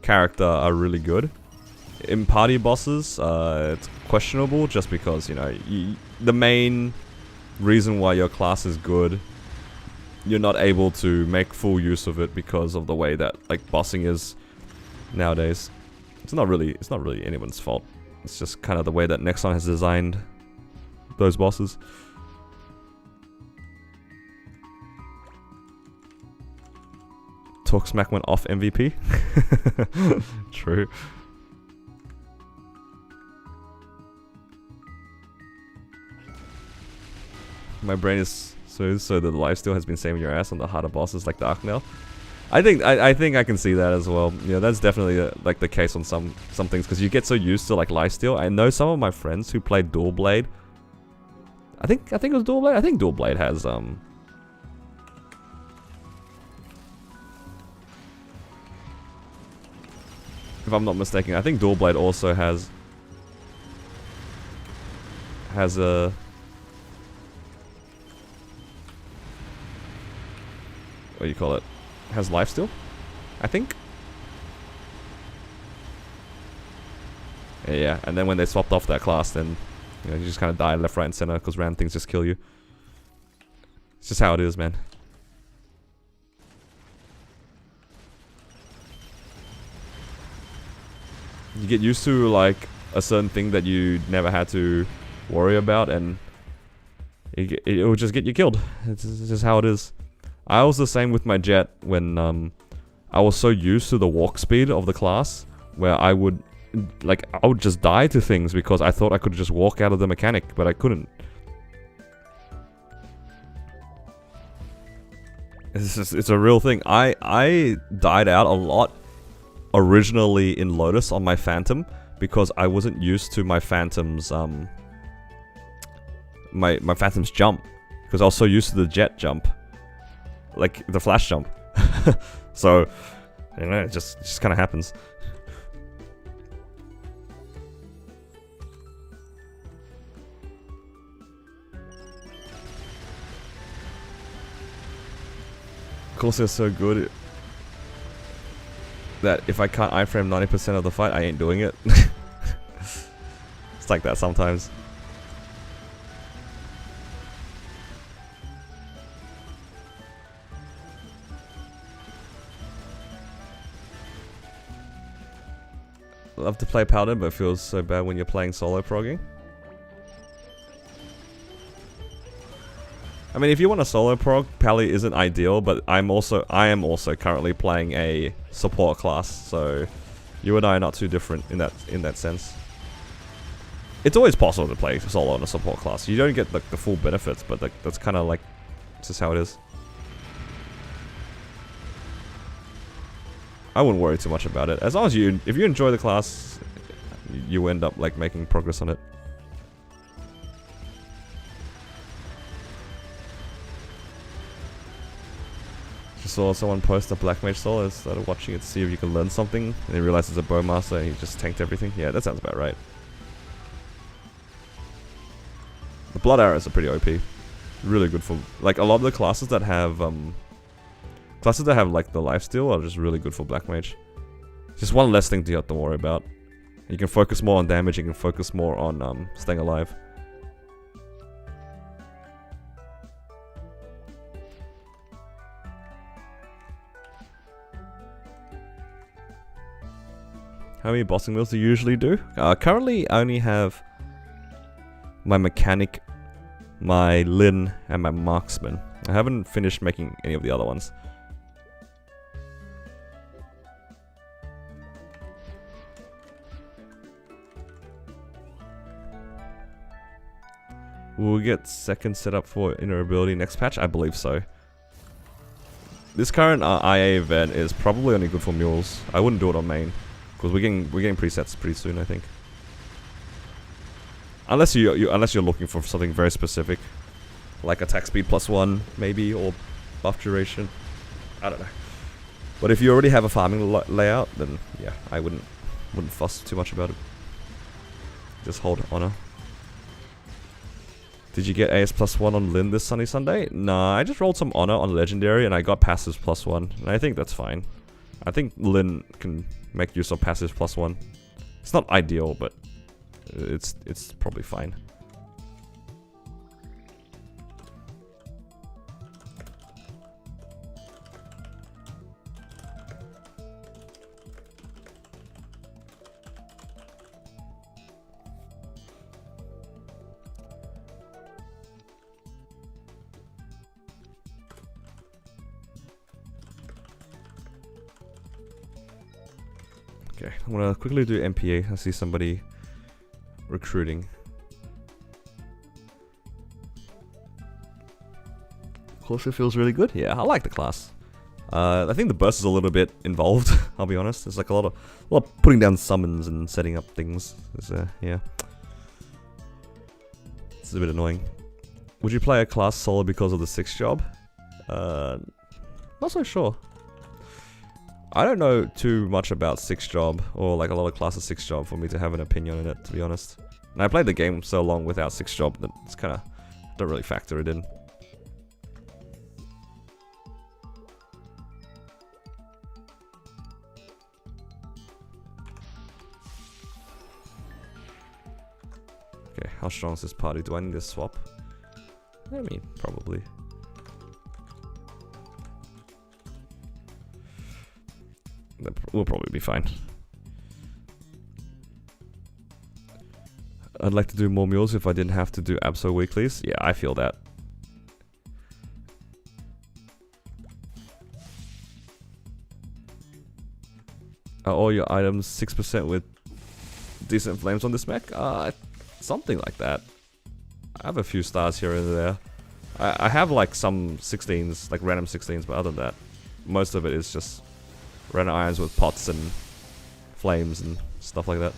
character are really good. In party bosses, it's questionable just because, you know, the main reason why your class is good, you're not able to make full use of it because of the way that like bossing is nowadays. It's not really anyone's fault. It's just kind of the way that Nexon has designed those bosses. Talk Smack went off MVP. True. My brain is so the lifesteal has been saving your ass on the harder bosses like Dark Nail. I think I can see that as well. Yeah, that's definitely like the case on some things because you get so used to like lifesteal. I know some of my friends who played Dual Blade. I think it was Dual Blade. I think Dual Blade has if I'm not mistaken, I think Dual Blade also has a what do you call it? Has lifesteal, I think. Yeah, and then when they swapped off that class, then you know you just kind of die left, right, and center because random things just kill you. It's just how it is, man. You get used to like a certain thing that you never had to worry about, and it will just get you killed. It's just how it is. I was the same with my Jet when I was so used to the walk speed of the class, where I would just die to things because I thought I could just walk out of the mechanic, but I couldn't. It's a real thing. I died out a lot originally in Lotus on my Phantom because I wasn't used to my Phantom's my Phantom's jump because I was so used to the Jet jump, like the flash jump. So you know, it just kind of happens. Corsair's so good that if I can't iframe 90% of the fight, I ain't doing it. It's like that sometimes. Love to play Paladin, but it feels so bad when you're playing solo progging. I mean, if you want a solo prog, Pally isn't ideal, but I am also currently playing a support class, so you and I are not too different in that sense. It's always possible to play solo in a support class. You don't get like the full benefits, but like, that's kind of like just how it is. I wouldn't worry too much about it. As long as if you enjoy the class, you end up like making progress on it. Just saw someone post a Black Mage soul. I started watching it to see if you can learn something, and then realized it's a Bowmaster and he just tanked everything. Yeah, that sounds about right. The Blood Arrows are pretty OP. Really good for like a lot of the classes that have like the lifesteal are just really good for Black Mage. Just one less thing you have to worry about. You can focus more on damage. You can focus more on staying alive. How many bossing meals do you usually do? Currently, I only have my mechanic, my Lin, and my marksman. I haven't finished making any of the other ones. Will we get second setup for inner ability next patch? I believe so. This current IA event is probably only good for mules. I wouldn't do it on main, because we're getting presets pretty soon, I think. Unless you're looking for something very specific, like attack speed +1 maybe, or buff duration. I don't know. But if you already have a farming layout, then yeah, I wouldn't fuss too much about it. Just hold honor. Did you get AS +1 on Lin this sunny Sunday? Nah, I just rolled some honor on legendary and I got passives +1, and I think that's fine. I think Lin can make use of passives +1. It's not ideal, but it's probably fine. Okay, I'm gonna quickly do MPA. I see somebody recruiting. Closer feels really good. Yeah, I like the class. I think the burst is a little bit involved. I'll be honest. There's like a lot of putting down summons and setting up things. Yeah, it's a bit annoying. Would you play a class solo because of the 6th job? Not so sure. I don't know too much about 6th job, or like a lot of classes 6th job, for me to have an opinion on it, to be honest. And I played the game so long without 6th job that it's kinda, don't really factor it in. Okay, how strong is this party? Do I need to swap? I mean, probably. We'll probably be fine. I'd like to do more mules if I didn't have to do Abso weeklies. Yeah, I feel that. Are all your items 6% with decent flames on this mech? Something like that. I have a few stars here and there. I have like some 16s, like random 16s, but other than that, most of it is just random irons with pots and flames and stuff like that.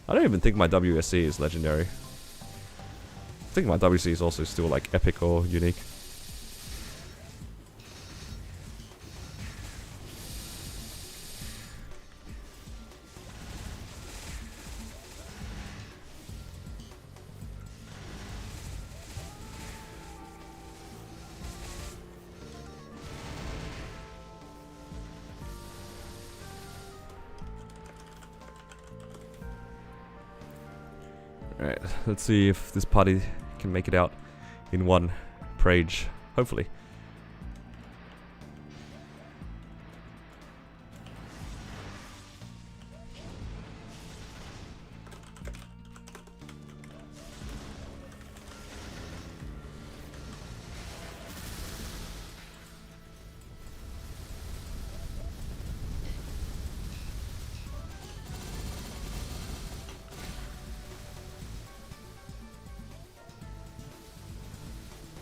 I don't even think my WSC is legendary. I think my WC is also still like epic or unique. Alright, let's see if this party can make it out in one Prage. Hopefully.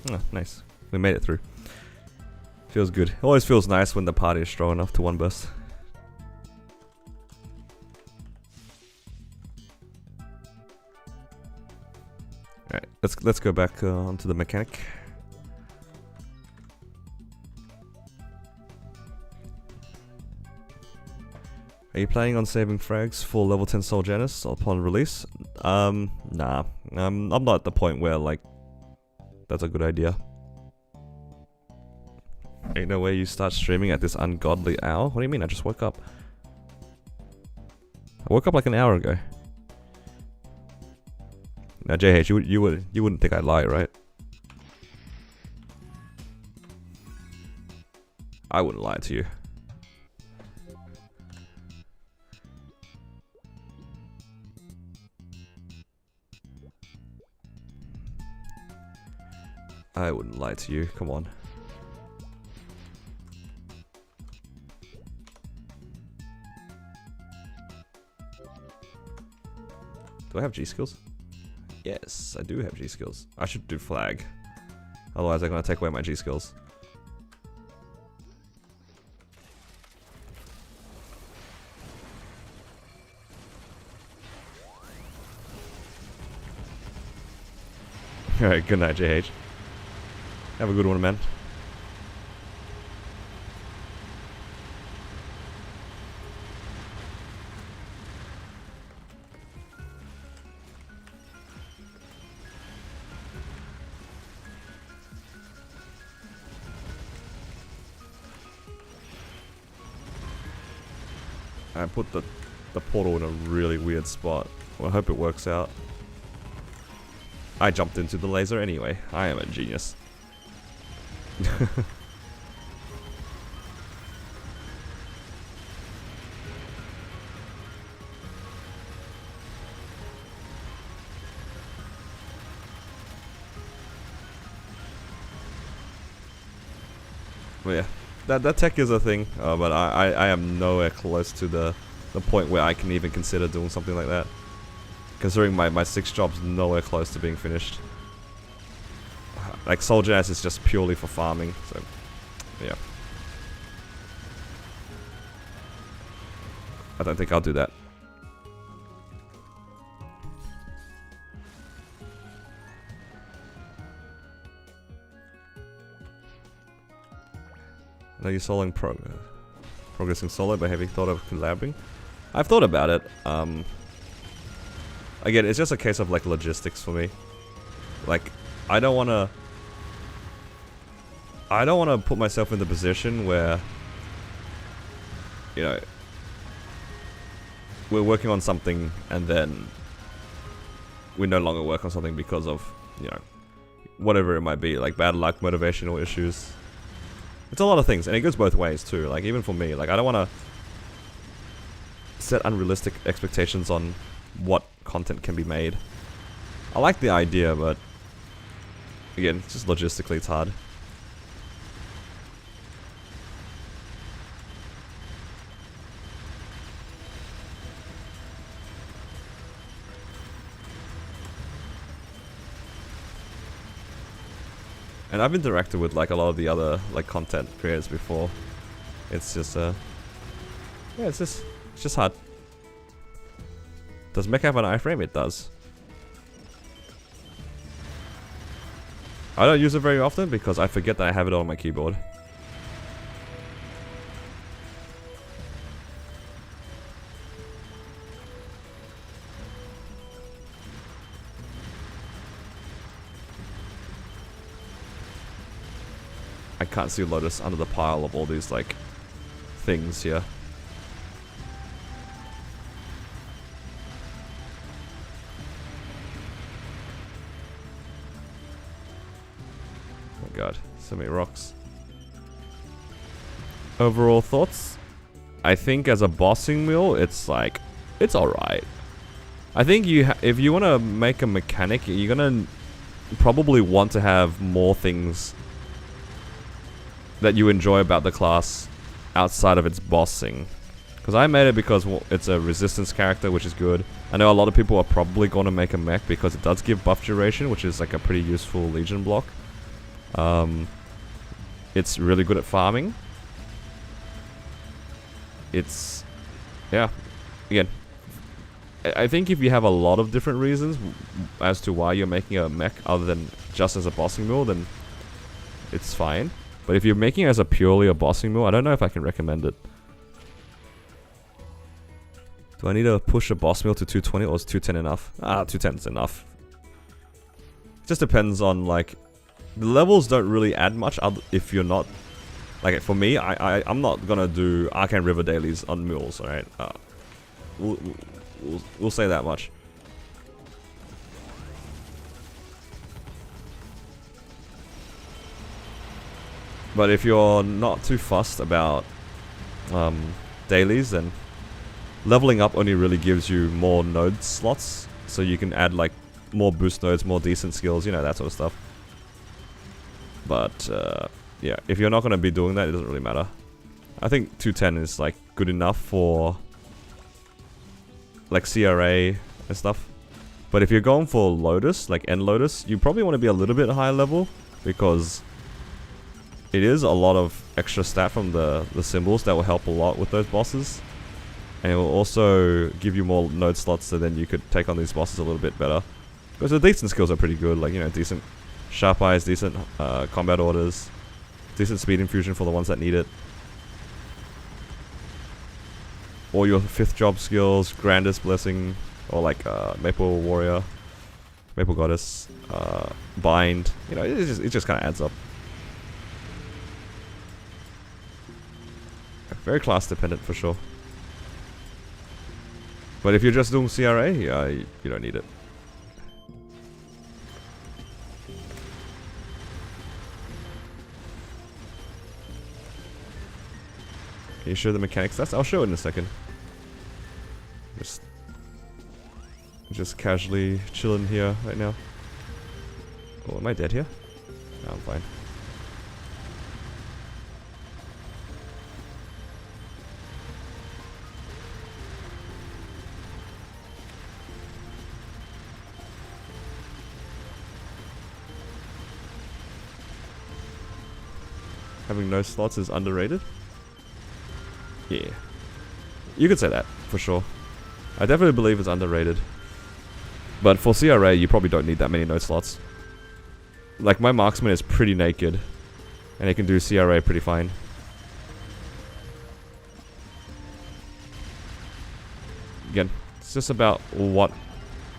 Oh, nice. We made it through. Feels good. Always feels nice when the party is strong enough to one burst. let's go back onto the mechanic. Are you planning on saving frags for level 10 Soul Janus upon release? Nah. I'm not at the point where, like, that's a good idea. Ain't no way you start streaming at this ungodly hour? What do you mean? I just woke up. I woke up like an hour ago. Now, JH, you wouldn't think I'd lie, right? I wouldn't lie to you. I wouldn't lie to you, come on. Do I have G skills? Yes, I do have G skills. I should do flag. Otherwise I'm gonna take away my G skills. Alright, good night, JH. Have a good one, man. I put the portal in a really weird spot. Well, I hope it works out. I jumped into the laser anyway. I am a genius. Well, yeah, that tech is a thing, but I am nowhere close to the point where I can even consider doing something like that. Considering my 6 job's nowhere close to being finished. Like, Soul Janus is just purely for farming, so, yeah. I don't think I'll do that. I know you're progressing solo, but have you thought of collabing? I've thought about it. Again, it's just a case of, like, logistics for me. Like, I don't wanna put myself in the position where, you know, we're working on something and then we no longer work on something because of, you know, whatever it might be, like bad luck, motivational issues. It's a lot of things, and it goes both ways too. Like, even for me, like, I don't want to set unrealistic expectations on what content can be made. I like the idea, but again, just logistically it's hard. And I've interacted with, like, a lot of the other, like, content creators before. It's just yeah, it's just hard. Does Mech have an iframe? It does. I don't use it very often because I forget that I have it on my keyboard. I can't see Lotus under the pile of all these, like, things here. Oh god, so many rocks. Overall thoughts? I think as a bossing mule, it's like, it's alright. I think if you want to make a mechanic, you're gonna probably want to have more things that you enjoy about the class outside of its bossing. Because I made it because, well, it's a resistance character, which is good. I know a lot of people are probably going to make a mech because it does give buff duration, which is like a pretty useful legion block. It's really good at farming. It's, yeah, again, I think if you have a lot of different reasons as to why you're making a mech other than just as a bossing mule, then it's fine. But if you're making it as a purely a bossing mule, I don't know if I can recommend it. Do I need to push a boss mule to 220 or is 210 enough? 210 is enough. It just depends on, like, the levels don't really add much if you're not, like, for me, I'm not gonna do Arcane River dailies on mules, alright? We'll say that much. But if you're not too fussed about dailies, then leveling up only really gives you more node slots, so you can add like more boost nodes, more decent skills, you know, that sort of stuff. But yeah, if you're not going to be doing that, it doesn't really matter. I think 210 is like good enough for like CRA and stuff. But if you're going for Lotus, like End Lotus, you probably want to be a little bit higher level, because it is a lot of extra stat from the symbols that will help a lot with those bosses. And it will also give you more node slots, so then you could take on these bosses a little bit better. Because the decent skills are pretty good, like, you know, decent Sharp Eyes, decent combat orders, decent speed infusion for the ones that need it. All your 5th job skills, Grandest Blessing, or like Maple Warrior, Maple Goddess, Bind, you know, it just kind of adds up. Very class dependent for sure. But if you're just doing CRA, yeah, you don't need it. Can you show the mechanics? I'll show it in a second. Just casually chilling here right now. Oh, am I dead here? No, I'm fine. Having no slots is underrated? Yeah. You could say that, for sure. I definitely believe it's underrated. But for CRA, you probably don't need that many node slots. Like, my marksman is pretty naked, and he can do CRA pretty fine. Again, it's just about what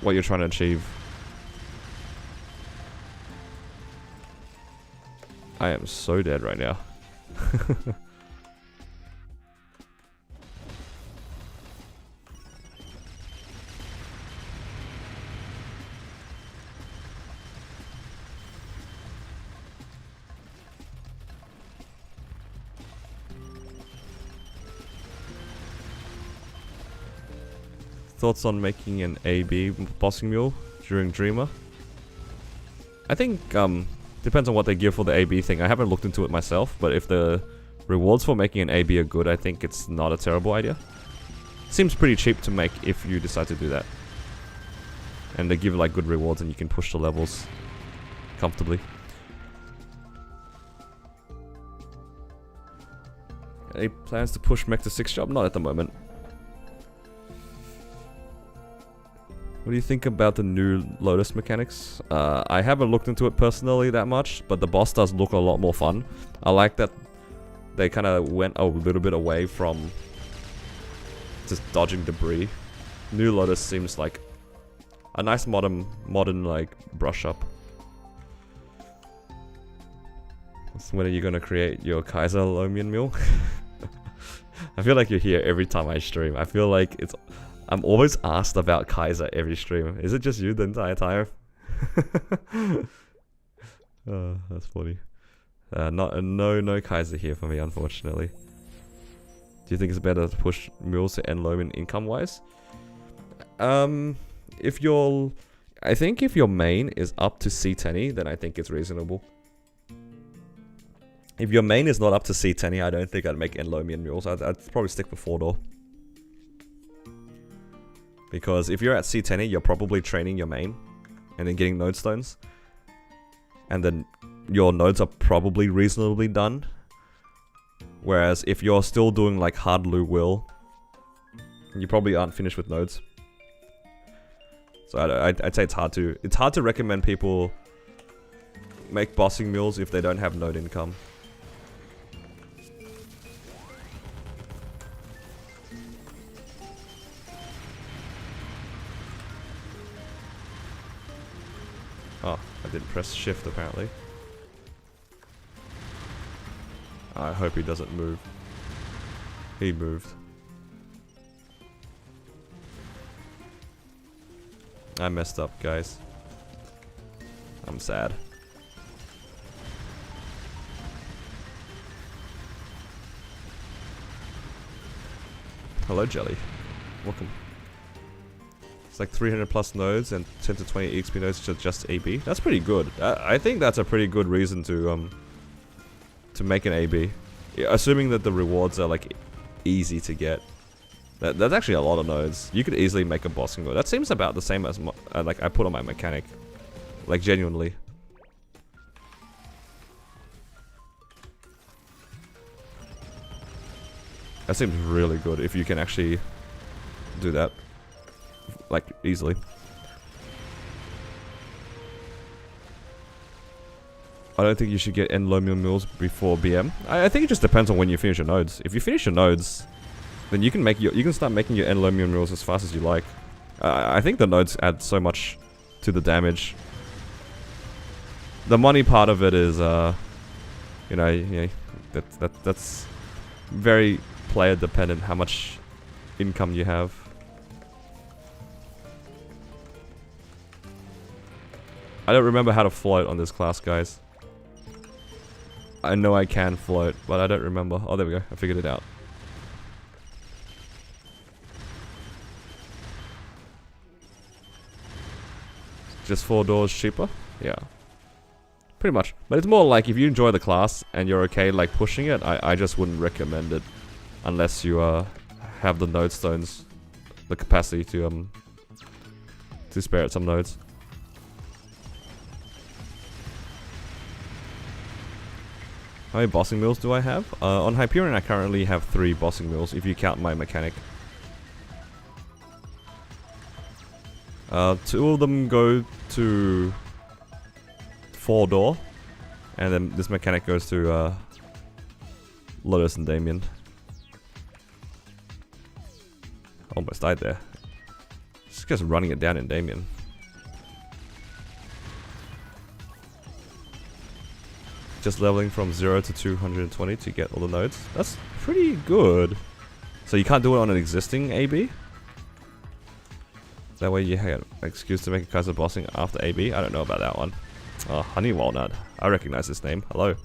you're trying to achieve. I am so dead right now. Thoughts on making an AB bossing mule during Dreamer? I think depends on what they give for the AB thing. I haven't looked into it myself, but if the rewards for making an AB are good, I think it's not a terrible idea. Seems pretty cheap to make if you decide to do that. And they give like good rewards and you can push the levels comfortably. Any plans to push mech to 6 job? Not at the moment. What do you think about the new Lotus mechanics? I haven't looked into it personally that much, but the boss does look a lot more fun. I like that they kind of went a little bit away from just dodging debris. New Lotus seems like a nice modern like brush up. So when are you gonna create your Kaiser Lomian Mule? I feel like you're here every time I stream. I feel like I'm always asked about Kaiser every stream. Is it just you the entire time? Oh, that's funny. No Kaiser here for me, unfortunately. Do you think it's better to push mules to end Loman income-wise? I think if your main is up to C10, then I think it's reasonable. If your main is not up to C10, I don't think I'd make Enlomian mules. I'd probably stick with 4-door. Because if you're at C10, you're probably training your main and then getting node stones. And then your nodes are probably reasonably done. Whereas if you're still doing like hard Lu Will, you probably aren't finished with nodes. So I'd say it's hard to recommend people make bossing mules if they don't have node income. Oh, I didn't press shift apparently. I hope he doesn't move. He moved. I messed up, guys. I'm sad. Hello, Jelly. Welcome. It's like 300 plus nodes and 10 to 20 EXP nodes to just AB. That's pretty good. I think that's a pretty good reason to make an AB. Yeah, assuming that the rewards are like easy to get. That's actually a lot of nodes. You could easily make a bossing node. That seems about the same as like I put on my mechanic. Like genuinely. That seems really good if you can actually do that. Like easily. I don't think you should get end low mules before BM. I think it just depends on when you finish your nodes. If you finish your nodes, then you can start making your end low mules as fast as you like. I think the nodes add so much to the damage. The money part of it is, you know, that's very player dependent. How much income you have. I don't remember how to float on this class, guys. I know I can float, but I don't remember. Oh, there we go. I figured it out. Just 4 doors cheaper? Yeah. Pretty much. But it's more like if you enjoy the class and you're okay like pushing it, I just wouldn't recommend it. Unless you have the node stones. The capacity to spare at some nodes. How many bossing mules do I have? On Hyperion I currently have 3 bossing mules if you count my mechanic. 2 of them go to 4 door, and then this mechanic goes to Lotus and Damien. Almost died there. Just running it down in Damien. Just leveling from 0 to 220 to get all the nodes. That's pretty good. So you can't do it on an existing AB? That way you have an excuse to make a Kaiser bossing after AB? I don't know about that one. Oh, Honey Walnut. I recognize this name. Hello.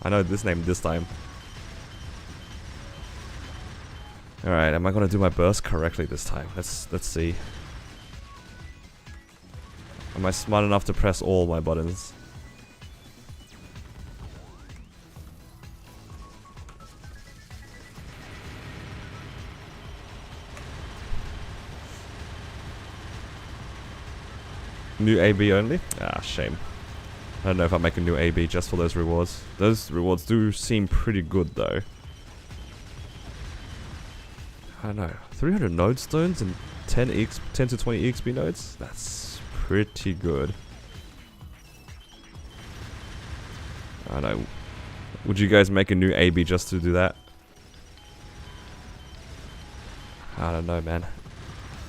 I know this name this time. Alright, am I gonna do my burst correctly this time? Let's see. Am I smart enough to press all my buttons? New AB only? Ah, shame. I don't know if I make a new AB just for those rewards. Those rewards do seem pretty good though. I don't know. 300 node stones and 10 to 20 EXP nodes? That's pretty good. I don't know. Would you guys make a new AB just to do that? I don't know, man.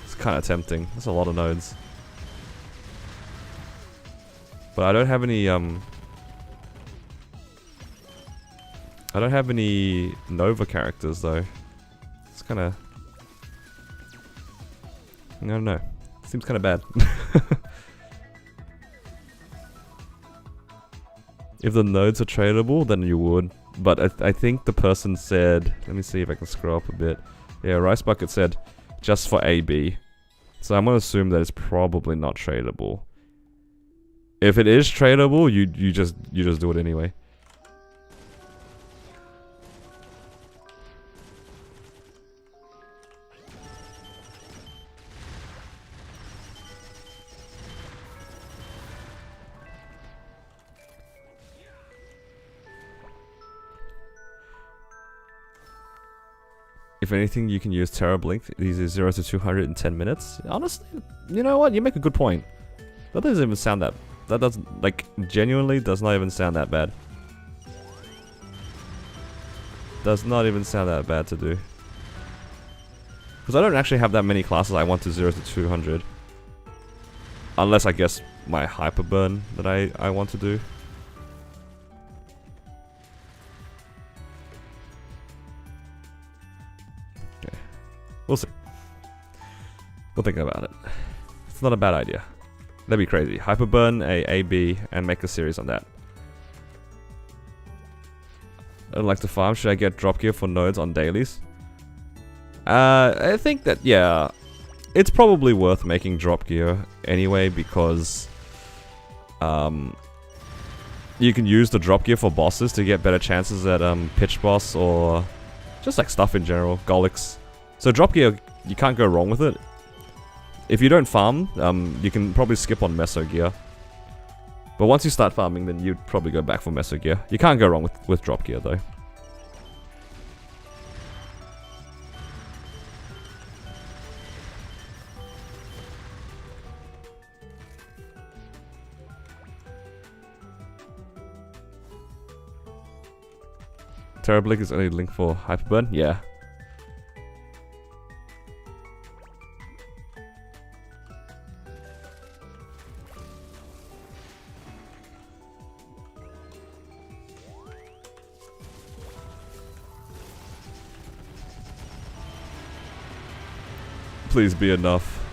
It's kind of tempting. That's a lot of nodes. But I don't have any, I don't have any Nova characters though. It's kind of, I don't know. Seems kind of bad. If the nodes are tradable, then you would. But I think the person said, let me see if I can scroll up a bit. Yeah, Rice Bucket said just for AB. So I'm gonna assume that it's probably not tradable. If it is tradable, you just do it anyway. If If anything, you can use Terra Blink. These are 0 to 200 in 10 minutes. Honestly, you know what? You make a good point. That doesn't even sound that... That doesn't... Like, genuinely does not even sound that bad. Does not even sound that bad to do. Because I don't actually have that many classes I want to 0 to 200. Unless, I guess, my hyper burn that I want to do. Okay. We'll see. We'll think about it. It's not a bad idea. That'd be crazy. Hyper burn a B and make a series on that. I'd like to farm. Should I get drop gear for nodes on dailies? I think that, yeah, it's probably worth making drop gear anyway because you can use the drop gear for bosses to get better chances at pitch boss or just like stuff in general, Golix. So drop gear, you can't go wrong with it. If you don't farm, you can probably skip on meso gear. But once you start farming, then you'd probably go back for meso gear. You can't go wrong with drop gear though. Terra Blink is only linked for Hyperburn? Yeah. Please be enough.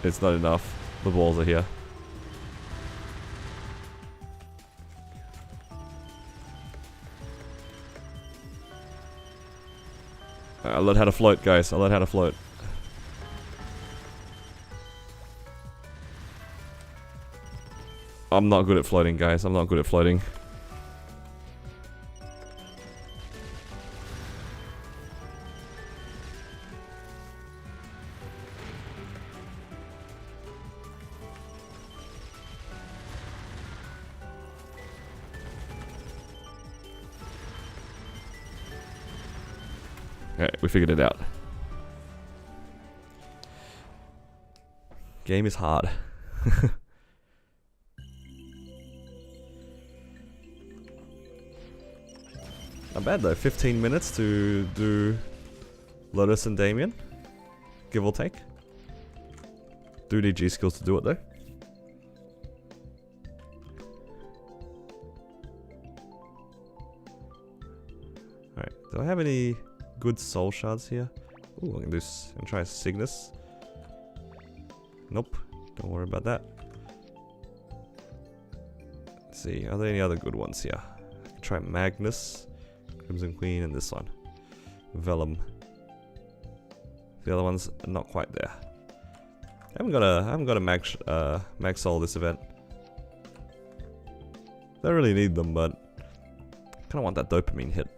It's not enough. The balls are here. I learned how to float, guys. I learned how to float. I'm not good at floating, guys. I'm not good at floating. Okay, we figured it out. Game is hard. Not bad though, 15 minutes to do Lotus and Damien. Give or take. Do need G skills to do it though. Alright, do I have any good soul shards here? Ooh, I can do and try Cygnus. Nope, don't worry about that. Let's see, are there any other good ones here? I can try Magnus, Crimson Queen, and this one, Vellum. The other ones are not quite there. I haven't got a mag soul this event. Don't really need them, but kind of want that dopamine hit.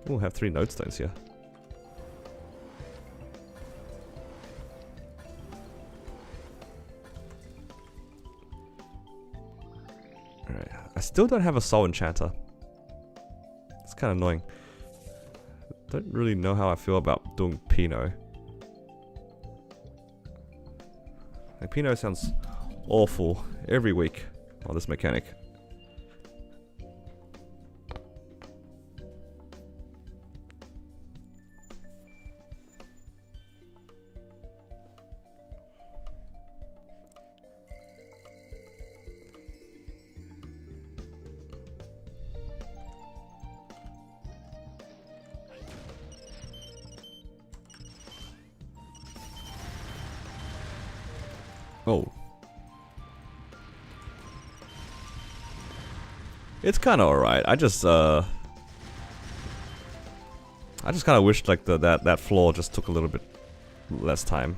We'll have 3 node stones here. Alright, I still don't have a soul enchanter. It's kind of annoying. Don't really know how I feel about doing Pinot. Like, Pinot sounds awful every week on this mechanic. Oh. It's kind of alright. I just kind of wished like that floor just took a little bit less time.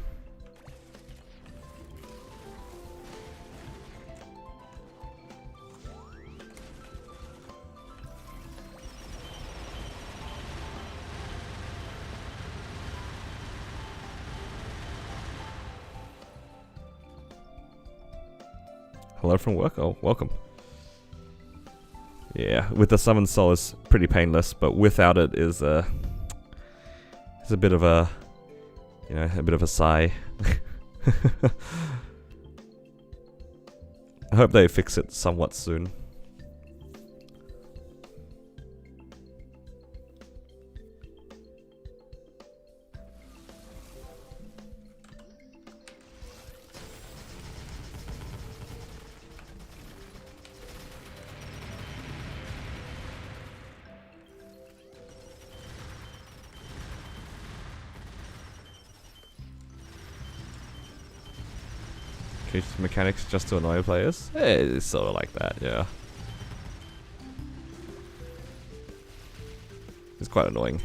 Hello from work? Oh, welcome. Yeah, with the summon soul is pretty painless, but without it is it's a bit of a, you know, a bit of a sigh. I hope they fix it somewhat soon. Mechanics just to annoy players? It's sort of like that, yeah. It's quite annoying.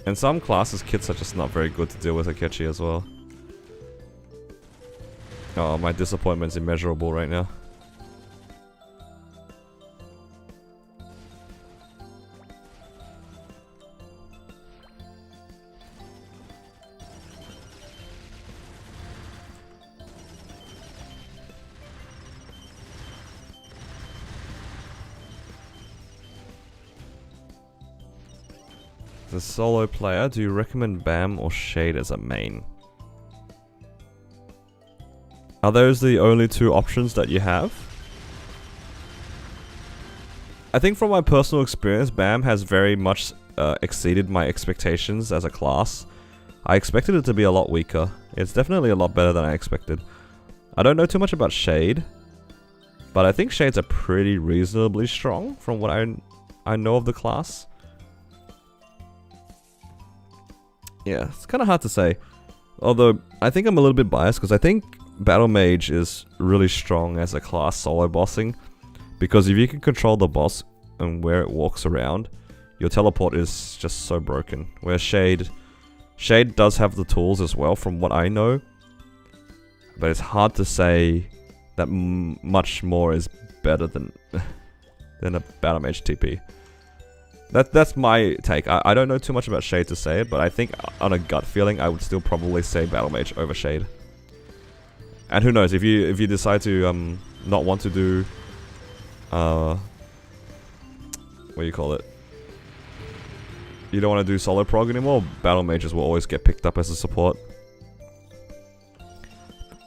And some classes kits are just not very good to deal with Akechi as well. Oh, my disappointment's immeasurable right now. As a solo player, do you recommend BAM or Shade as a main? Are those the only two options that you have? I think from my personal experience, BAM has very much exceeded my expectations as a class. I expected it to be a lot weaker. It's definitely a lot better than I expected. I don't know too much about Shade, but I think Shades are pretty reasonably strong from what I know of the class. Yeah, it's kind of hard to say. Although, I think I'm a little bit biased because I think Battle Mage is really strong as a class solo bossing. Because if you can control the boss and where it walks around, your teleport is just so broken. Whereas Shade does have the tools as well from what I know. But it's hard to say that much more is better than a Battle Mage TP. That's my take. I don't know too much about Shade to say it, but I think on a gut feeling, I would still probably say Battle Mage over Shade. And who knows, if you decide to not want to do what do you call it? You don't want to do solo prog anymore, Battle Mages will always get picked up as a support.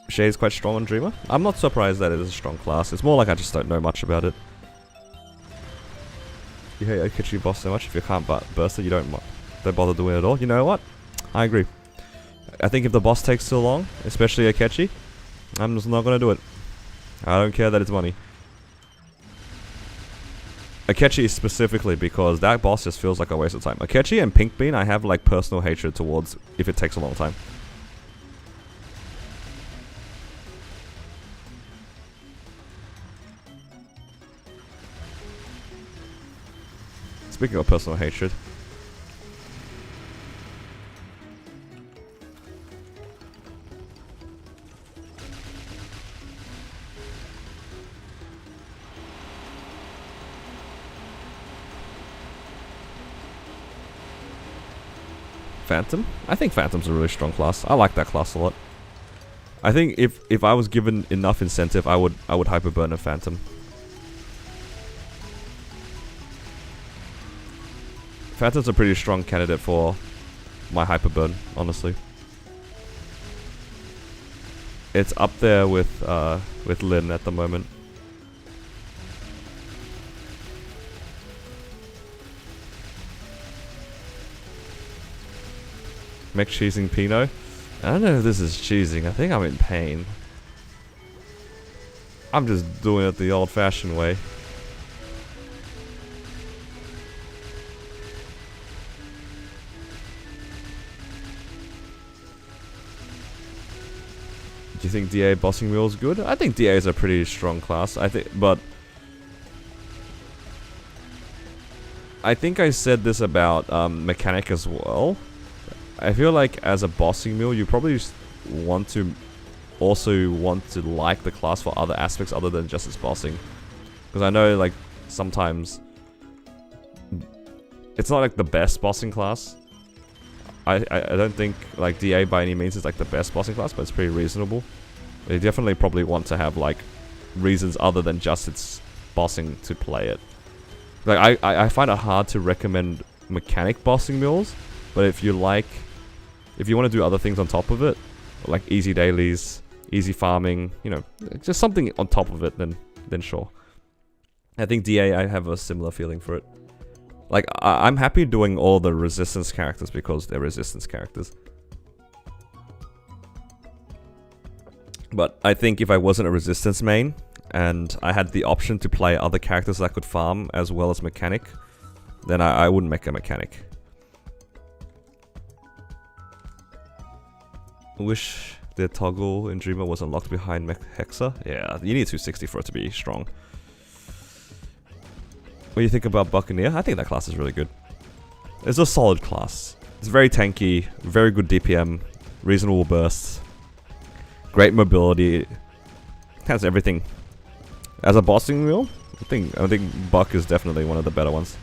Shade's quite strong on Dreamer. I'm not surprised that it is a strong class. It's more like I just don't know much about it. You hate Akechi boss so much, if you can't burst it, you don't bother doing it at all. You know what? I agree. I think if the boss takes too long, especially Akechi, I'm just not gonna do it. I don't care that it's money. Akechi specifically, because that boss just feels like a waste of time. Akechi and Pink Bean I have like personal hatred towards if it takes a long time. Speaking of personal hatred, Phantom? I think Phantom's a really strong class. I like that class a lot. I think if I was given enough incentive, I would hyperburn a Phantom. Phantom's a pretty strong candidate for my hyperburn, honestly. It's up there with Lin at the moment. Mech cheesing Pinot. I don't know if this is cheesing. I think I'm in pain. I'm just doing it the old-fashioned way. Do you think DA bossing mule is good? I think DA is a pretty strong class. I think I said this about mechanic as well. I feel like as a bossing mule, you probably also want to like the class for other aspects other than just its bossing. Because I know like sometimes it's not like the best bossing class. I don't think like DA by any means is like the best bossing class, but it's pretty reasonable. They definitely probably want to have like reasons other than just its bossing to play it. Like I find it hard to recommend mechanic bossing mules, but if you want to do other things on top of it, like easy dailies, easy farming, you know, just something on top of it, then sure. I think DA, I have a similar feeling for it. Like, I'm happy doing all the resistance characters because they're resistance characters. But I think if I wasn't a resistance main, and I had the option to play other characters that I could farm as well as mechanic, then I wouldn't make a mechanic. Wish the toggle in Dreamer was unlocked behind Hexa. Yeah, you need 260 for it to be strong. What do you think about Buccaneer? I think that class is really good. It's a solid class. It's very tanky, very good DPM, reasonable bursts, great mobility. Has everything. As a bossing wheel, I think Buck is definitely one of the better ones.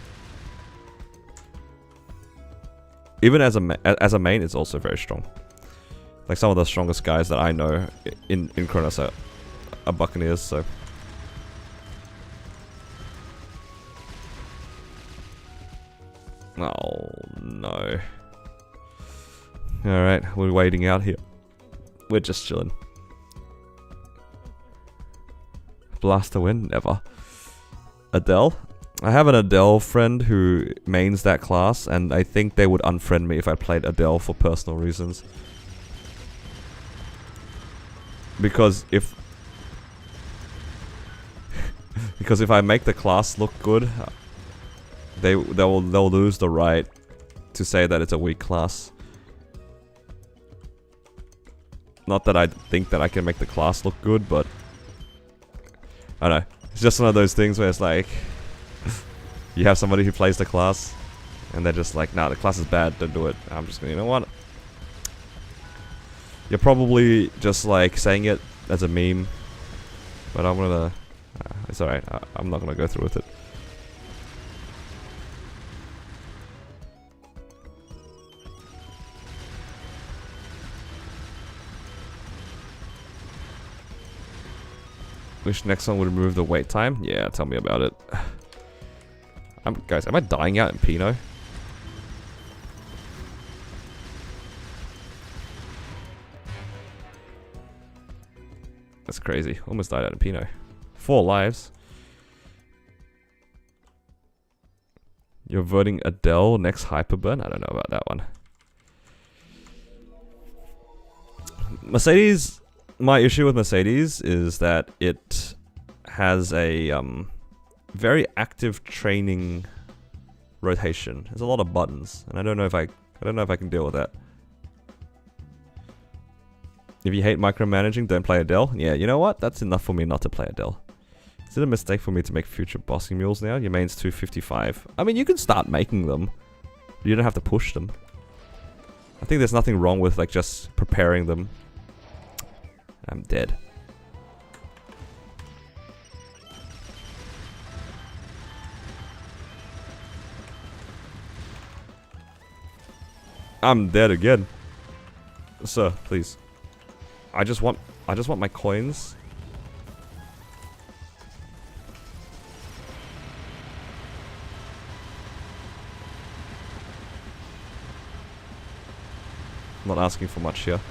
Even as a main, it's also very strong. Like some of the strongest guys that I know in Kronos are Buccaneers, so. Oh no. Alright, we're waiting out here. We're just chilling. Blast to win? Never. Adele? I have an Adele friend who mains that class, and I think they would unfriend me if I played Adele for personal reasons. Because if I make the class look good, they'll lose the right to say that it's a weak class. Not that I think that I can make the class look good, but I don't know. It's just one of those things where it's like you have somebody who plays the class and they're just like, nah, the class is bad, don't do it. I'm just gonna, you know what? You're probably just like saying it as a meme, but I'm gonna it's alright, I'm not gonna go through with it. Wish next one would remove the wait time. Yeah, tell me about it. Guys, am I dying out in Pinot? That's crazy. Almost died out in Pinot. 4 lives. You're voting Adele next Hyperburn? I don't know about that one. Mercedes... My issue with Mercedes is that it has a very active training rotation. There's a lot of buttons, and I don't know if I can deal with that. If you hate micromanaging, don't play Adele. Yeah, you know what? That's enough for me not to play Adele. Is it a mistake for me to make future bossing mules now? Your main's 255. I mean, you can start making them. But you don't have to push them. I think there's nothing wrong with like just preparing them. I'm dead. I'm dead again. Sir, please. I just want my coins. I'm not asking for much here.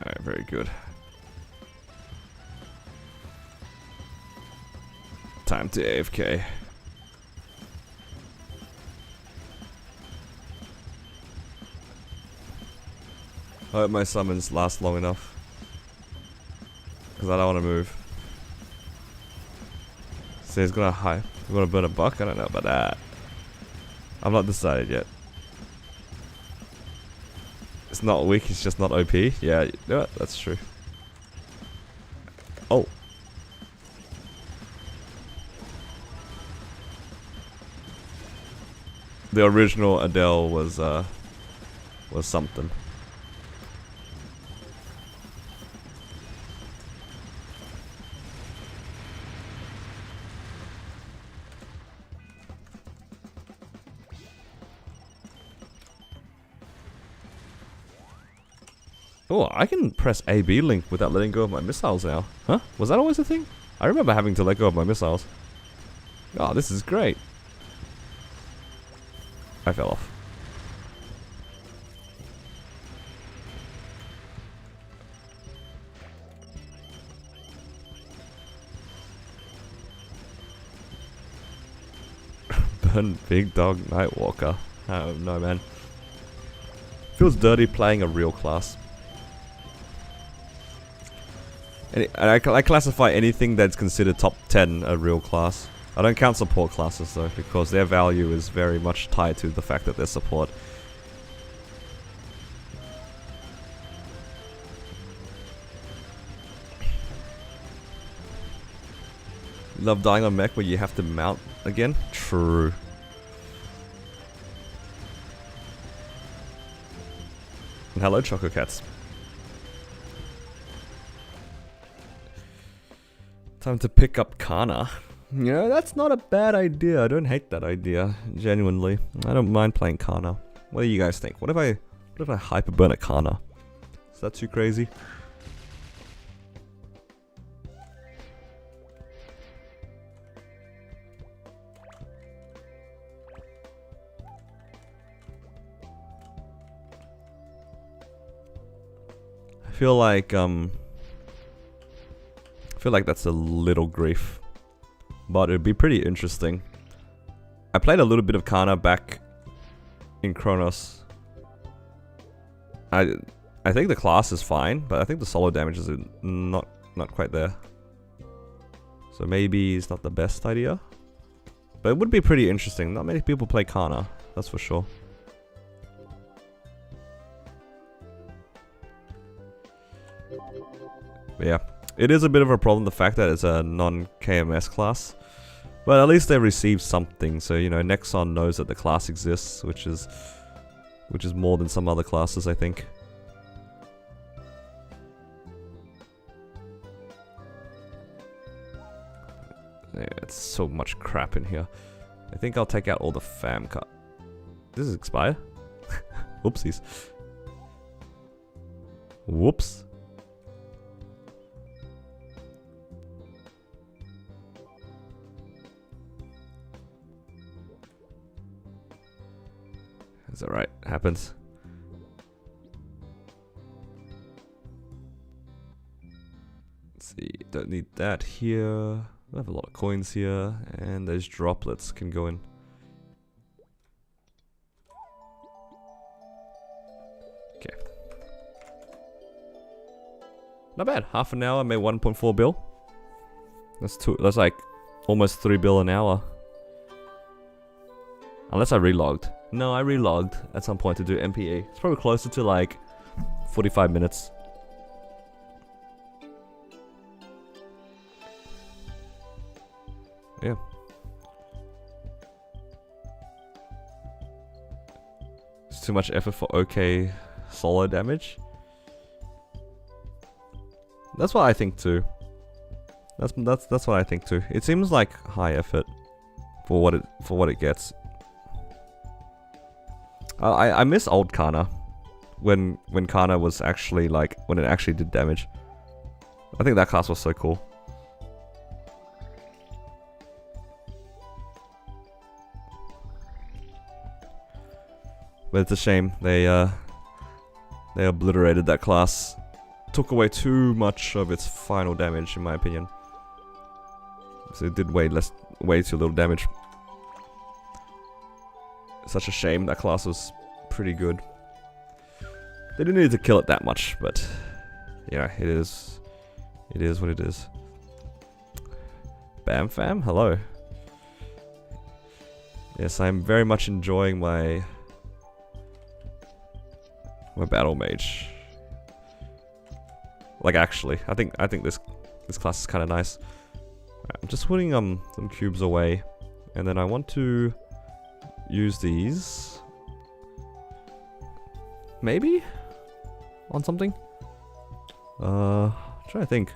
Alright, very good. Time to AFK. I hope my summons last long enough. Because I don't want to move. So he's gonna burn a buck? I don't know about that. I'm not decided yet. It's not weak, it's just not OP. Yeah, you know what? That's true. Oh. the original Adele was something. Oh, I can press AB link without letting go of my missiles now. Huh? Was that always a thing? I remember having to let go of my missiles. Oh, this is great. I fell off. Burn Big Dog Nightwalker. Oh no, man. Feels dirty playing a real class. And I classify anything that's considered top 10 a real class. I don't count support classes though, because their value is very much tied to the fact that they're support. Love dying on mech where you have to mount again? True. And hello, Choco Cats. Time to pick up Kana. You know, that's not a bad idea. I don't hate that idea. Genuinely. I don't mind playing Kana. What do you guys think? What if I hyperburn a Kana? Is that too crazy? I feel like that's a little grief, but it'd be pretty interesting. I played a little bit of Kana back in Chronos. I think the class is fine, but I think the solo damage is not quite there. So maybe it's not the best idea, but it would be pretty interesting. Not many people play Kana, that's for sure. But yeah. It is a bit of a problem, the fact that it's a non-KMS class. But at least they received something, so you know, Nexon knows that the class exists, which is more than some other classes, I think. Yeah, it's so much crap in here. I think I'll take out all the fam cut. Does this expire? Oopsies. Whoops. Is that right? Happens. Let's see. Don't need that here. I have a lot of coins here, and those droplets can go in. Okay. Not bad. Half an hour, I made 1.4 bill. That's like almost 3 bill an hour. Unless I relogged. No, I relogged at some point to do MPE. It's probably closer to like 45 minutes. Yeah. It's too much effort for okay solo damage. That's what I think too. That's what I think too. It seems like high effort for what it gets. I miss old Kana when Kana was actually like when it actually did damage. I think that class was so cool. But it's a shame they obliterated that class. Took away too much of its final damage, in my opinion. So it did way too little damage. Such a shame. That class was pretty good. They didn't need to kill it that much, but yeah, it is what it is. Bam fam, hello. Yes, I'm very much enjoying my battle mage. Like actually, I think this class is kind of nice. Right, I'm just putting some cubes away, and then I want to use these. Maybe? On something? Trying to think.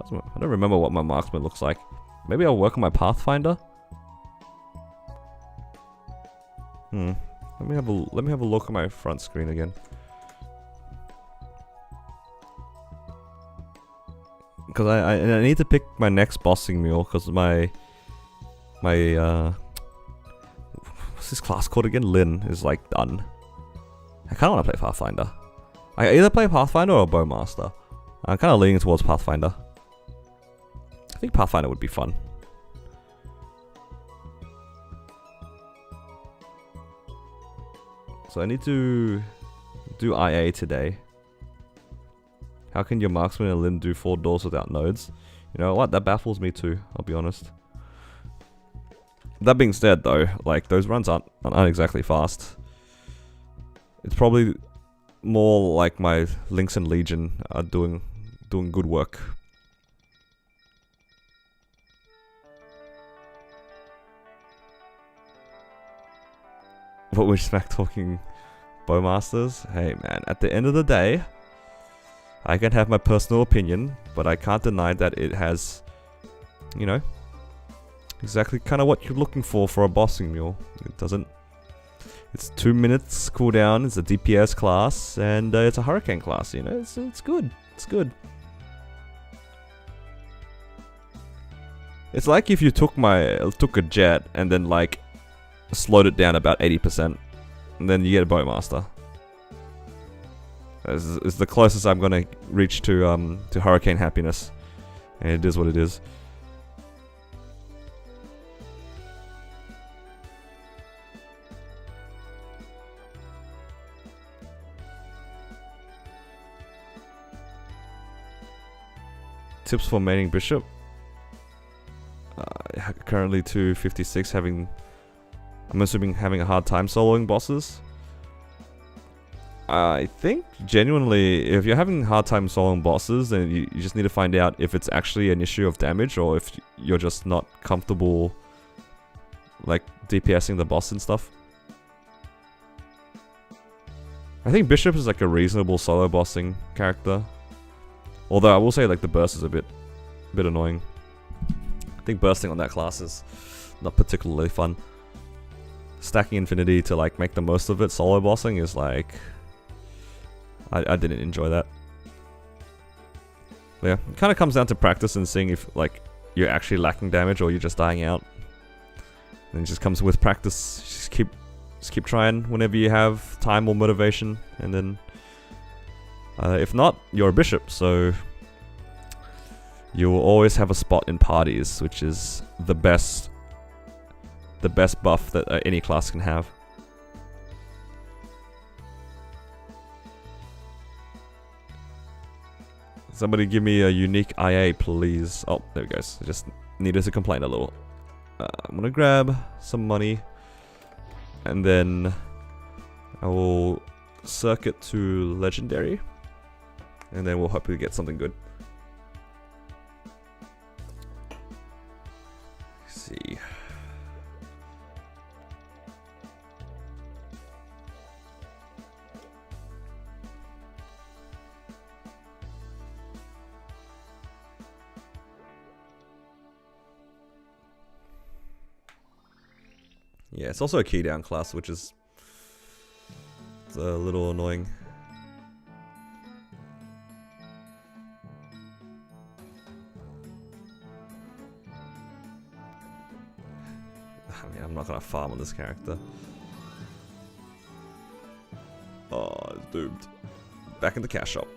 I don't remember what my marksman looks like. Maybe I'll work on my Pathfinder? Let me have a look at my front screen again. Because I need to pick my next bossing mule, because my what's this class called again? Lin is like done. I kinda wanna play Pathfinder. I either play Pathfinder or Bowmaster. I'm kinda leaning towards Pathfinder. I think Pathfinder would be fun. So I need to do IA today. How can your marksman and Lin do 4 doors without nodes? You know what? That baffles me too, I'll be honest. That being said though, like those runs aren't exactly fast. It's probably more like my Lynx and Legion are doing good work. But we're smack talking Bowmasters. Hey man, at the end of the day, I can have my personal opinion, but I can't deny that it has, you know, exactly kind of what you're looking for a bossing mule. It doesn't. It's 2 minutes cooldown. It's a DPS class, and it's a Hurricane class. You know, it's good. It's good. It's like if you took a jet and then like slowed it down about 80%, and then you get a Bowmaster. It's the closest I'm gonna reach to Hurricane happiness, and it is what it is. Tips for maining Bishop. Currently 256, I'm assuming having a hard time soloing bosses. I think genuinely, if you're having a hard time soloing bosses, then you just need to find out if it's actually an issue of damage or if you're just not comfortable like DPSing the boss and stuff. I think Bishop is like a reasonable solo bossing character. Although I will say like the burst is a bit annoying. I think bursting on that class is not particularly fun. Stacking Infinity to like make the most of it solo bossing is like... I didn't enjoy that. Yeah, it kind of comes down to practice and seeing if like you're actually lacking damage or you're just dying out. And it just comes with practice. Just keep trying whenever you have time or motivation, and then if not, you're a bishop, so you will always have a spot in parties, which is the best buff that any class can have. Somebody give me a unique IA, please. Oh, there we go. I just needed to complain a little. I'm gonna grab some money, and then I will circuit to legendary, and then we'll hopefully get something good. Let's see. Yeah, it's also a key down class, which is a little annoying. I mean, I'm not gonna farm on this character. Oh, it's doomed. Back in the cash shop.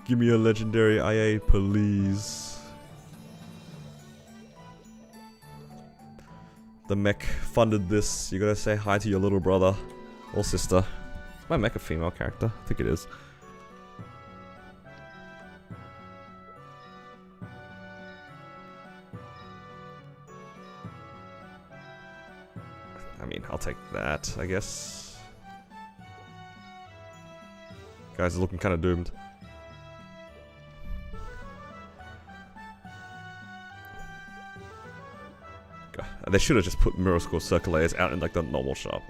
Give me a legendary IA, please. The mech funded this. You gotta say hi to your little brother or sister. Is my mech a female character? I think it is. I mean, I'll take that, I guess. Guys are looking kind of doomed. God, they should have just put Miracle Circulators out in like the normal shop.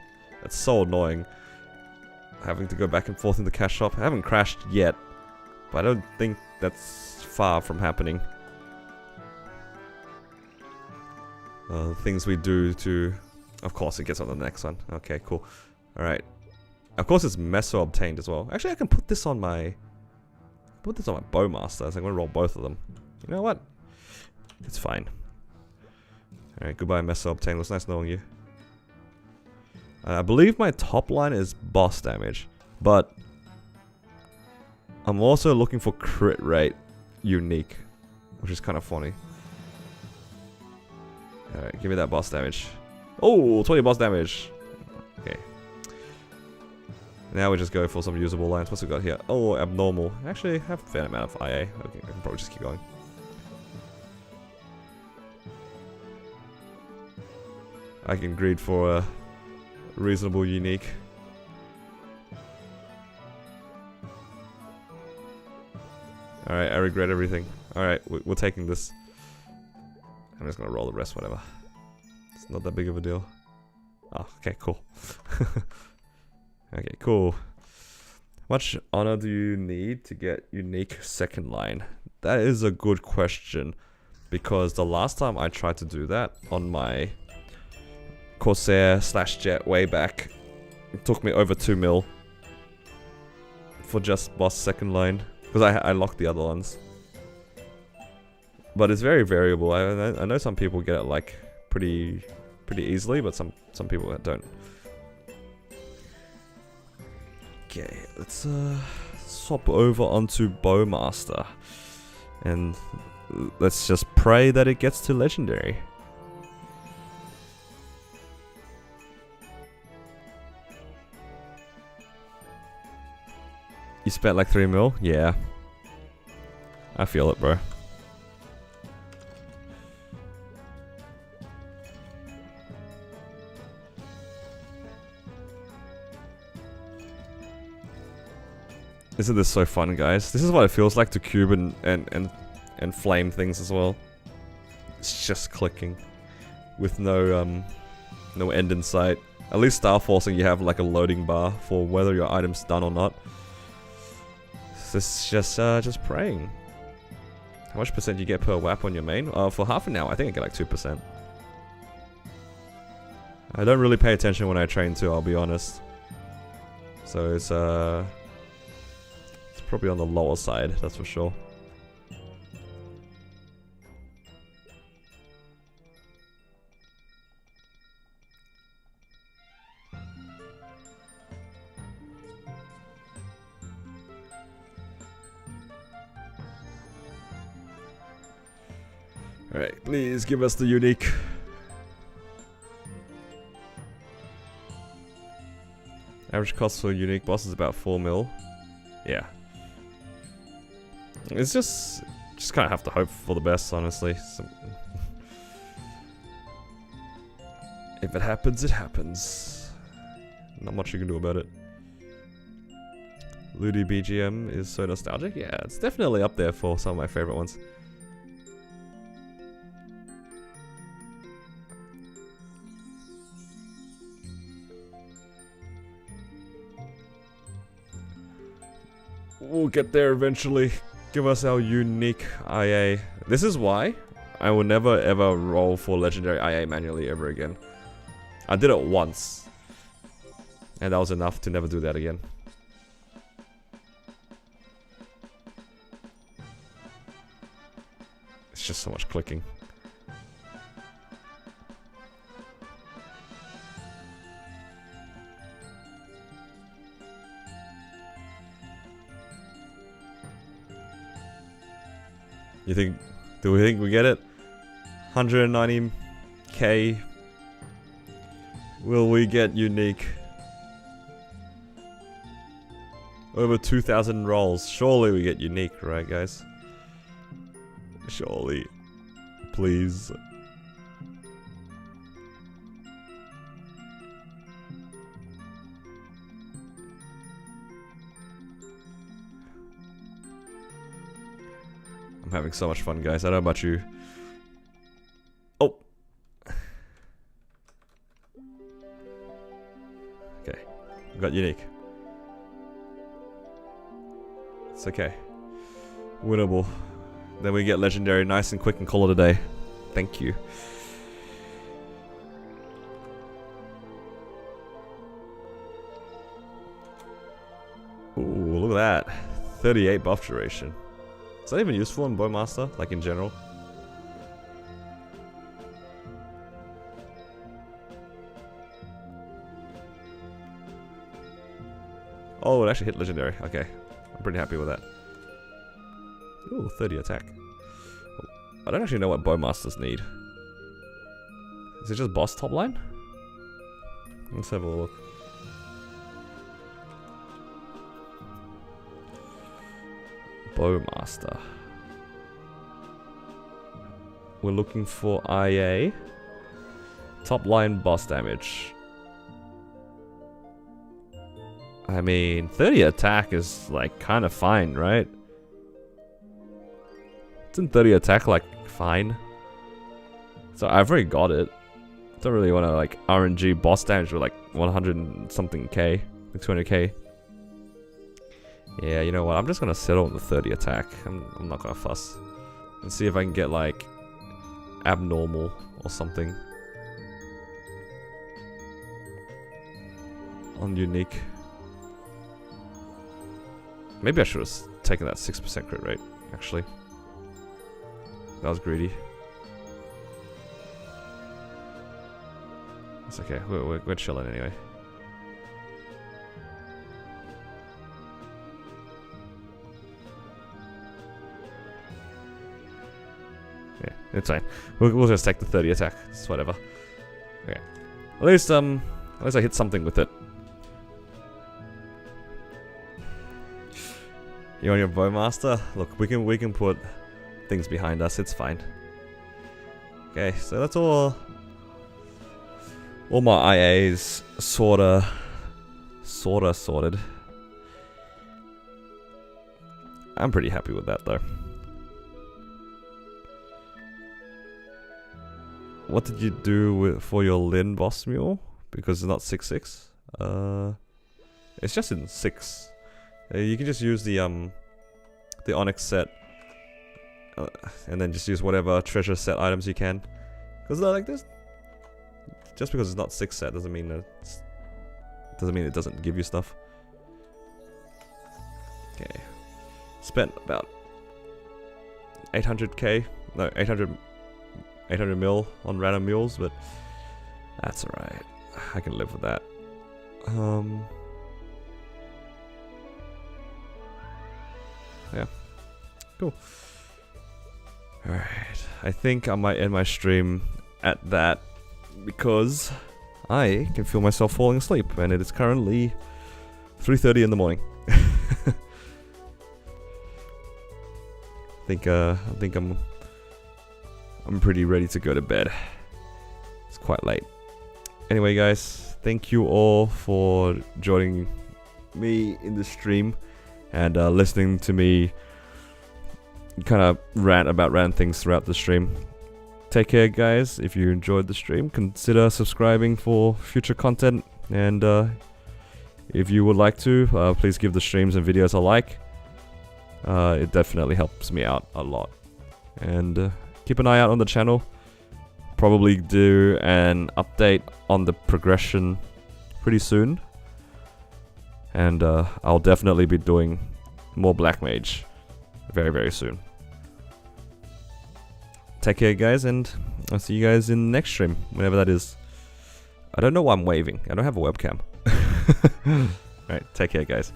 It's so annoying. Having to go back and forth in the cash shop. I haven't crashed yet, but I don't think that's far from happening. Things we do to... Of course it gets on the next one. Okay, cool. Alright. Of course it's Meso obtained as well. Actually I can put this on my... Bowmaster. So I'm gonna roll both of them. You know what? It's fine. Alright, goodbye Meso obtained. It was nice knowing you. I believe my top line is boss damage, but I'm also looking for crit rate unique, which is kind of funny. Alright, give me that boss damage. Oh, 20 boss damage. Okay. Now we just go for some usable lines. What's we got here? Oh, abnormal. Actually, I have a fair amount of IA. Okay, I can probably just keep going. I can greed for a reasonable unique. Alright, I regret everything. Alright, we're taking this. I'm just gonna roll the rest, whatever. It's not that big of a deal. Oh, okay, cool. Okay, cool. How much honor do you need to get unique second line? That is a good question. Because the last time I tried to do that on my Corsair / Jet way back, it took me over 2 mil for just boss second line. Because I locked the other ones. But it's very variable. I know some people get it like pretty easily, but some people don't. Okay, let's swap over onto Bowmaster. And let's just pray that it gets to legendary. You spent like 3 mil? Yeah. I feel it, bro. Isn't this so fun, guys? This is what it feels like to cube and flame things as well. It's just clicking with no no end in sight. At least Star Forcing, you have like a loading bar for whether your item's done or not. This is just praying. How much percent do you get per WAP on your main? For half an hour, I think I get like 2%. I don't really pay attention when I train too, I'll be honest. So it's probably on the lower side, that's for sure. Alright, please give us the unique. Average cost for unique boss is about 4 mil. Yeah. It's just kind of have to hope for the best, honestly. If it happens, it happens. Not much you can do about it. Ludi BGM is so nostalgic. Yeah, it's definitely up there for some of my favorite ones. We'll get there eventually. Give us our unique IA. This is why I will never ever roll for legendary IA manually ever again. I did it once, and that was enough to never do that again. It's just so much clicking. You think, do we think we get it? 190k. Will we get unique? Over 2,000 rolls. Surely we get unique, right guys? Surely. Please. I'm having so much fun, guys. I don't know about you. Oh. We got unique. It's okay. Winnable. Then we get legendary nice and quick and call it a day. Thank you. Ooh, look at that. 38 buff duration. Is that even useful in Bowmaster? Like in general? Oh, it actually hit legendary. Okay. I'm pretty happy with that. Ooh, 30 attack. I don't actually know what Bowmasters need. Is it just boss top line? Let's have a look. Bowmaster. We're looking for IA. Top line boss damage. I mean, 30 attack is like kind of fine, right? Isn't 30 attack like fine? So I've already got it. Don't really want to like RNG boss damage with like 100 and something K, like 200k. Yeah, you know what? I'm just gonna settle on the 30 attack. I'm not gonna fuss. And see if I can get like abnormal or something on unique. Maybe I should have taken that 6% crit rate, actually. That was greedy. It's okay, we're chilling anyway. Yeah, it's fine. We'll just take the 30 attack. It's whatever. Okay. At least I hit something with it. You on your Bowmaster? Look, we can put things behind us. It's fine. Okay, so that's all. All my IAs sorta sorted. I'm pretty happy with that though. What did you do for your Lin boss mule? Because it's not 6/6. It's just in 6. You can just use the Onyx set, and then just use whatever treasure set items you can. Because like this, just because it's not 6 set doesn't mean that it doesn't give you stuff. Okay, spent about 800k, no 800 mil on random mules, but that's alright. I can live with that. Yeah, cool. Alright, I think I might end my stream at that because I can feel myself falling asleep, and it is currently 3:30 in the morning. I think I'm pretty ready to go to bed. It's quite late. Anyway, guys, thank you all for joining me in the stream and listening to me kind of rant about random things throughout the stream. Take care, guys. If you enjoyed the stream, consider subscribing for future content, and if you would like to, please give the streams and videos a like. It definitely helps me out a lot. And keep an eye out on the channel. Probably do an update on the progression pretty soon. And I'll definitely be doing more Black Mage very, very soon. Take care, guys, and I'll see you guys in the next stream, whenever that is. I don't know why I'm waving. I don't have a webcam. Alright, take care, guys.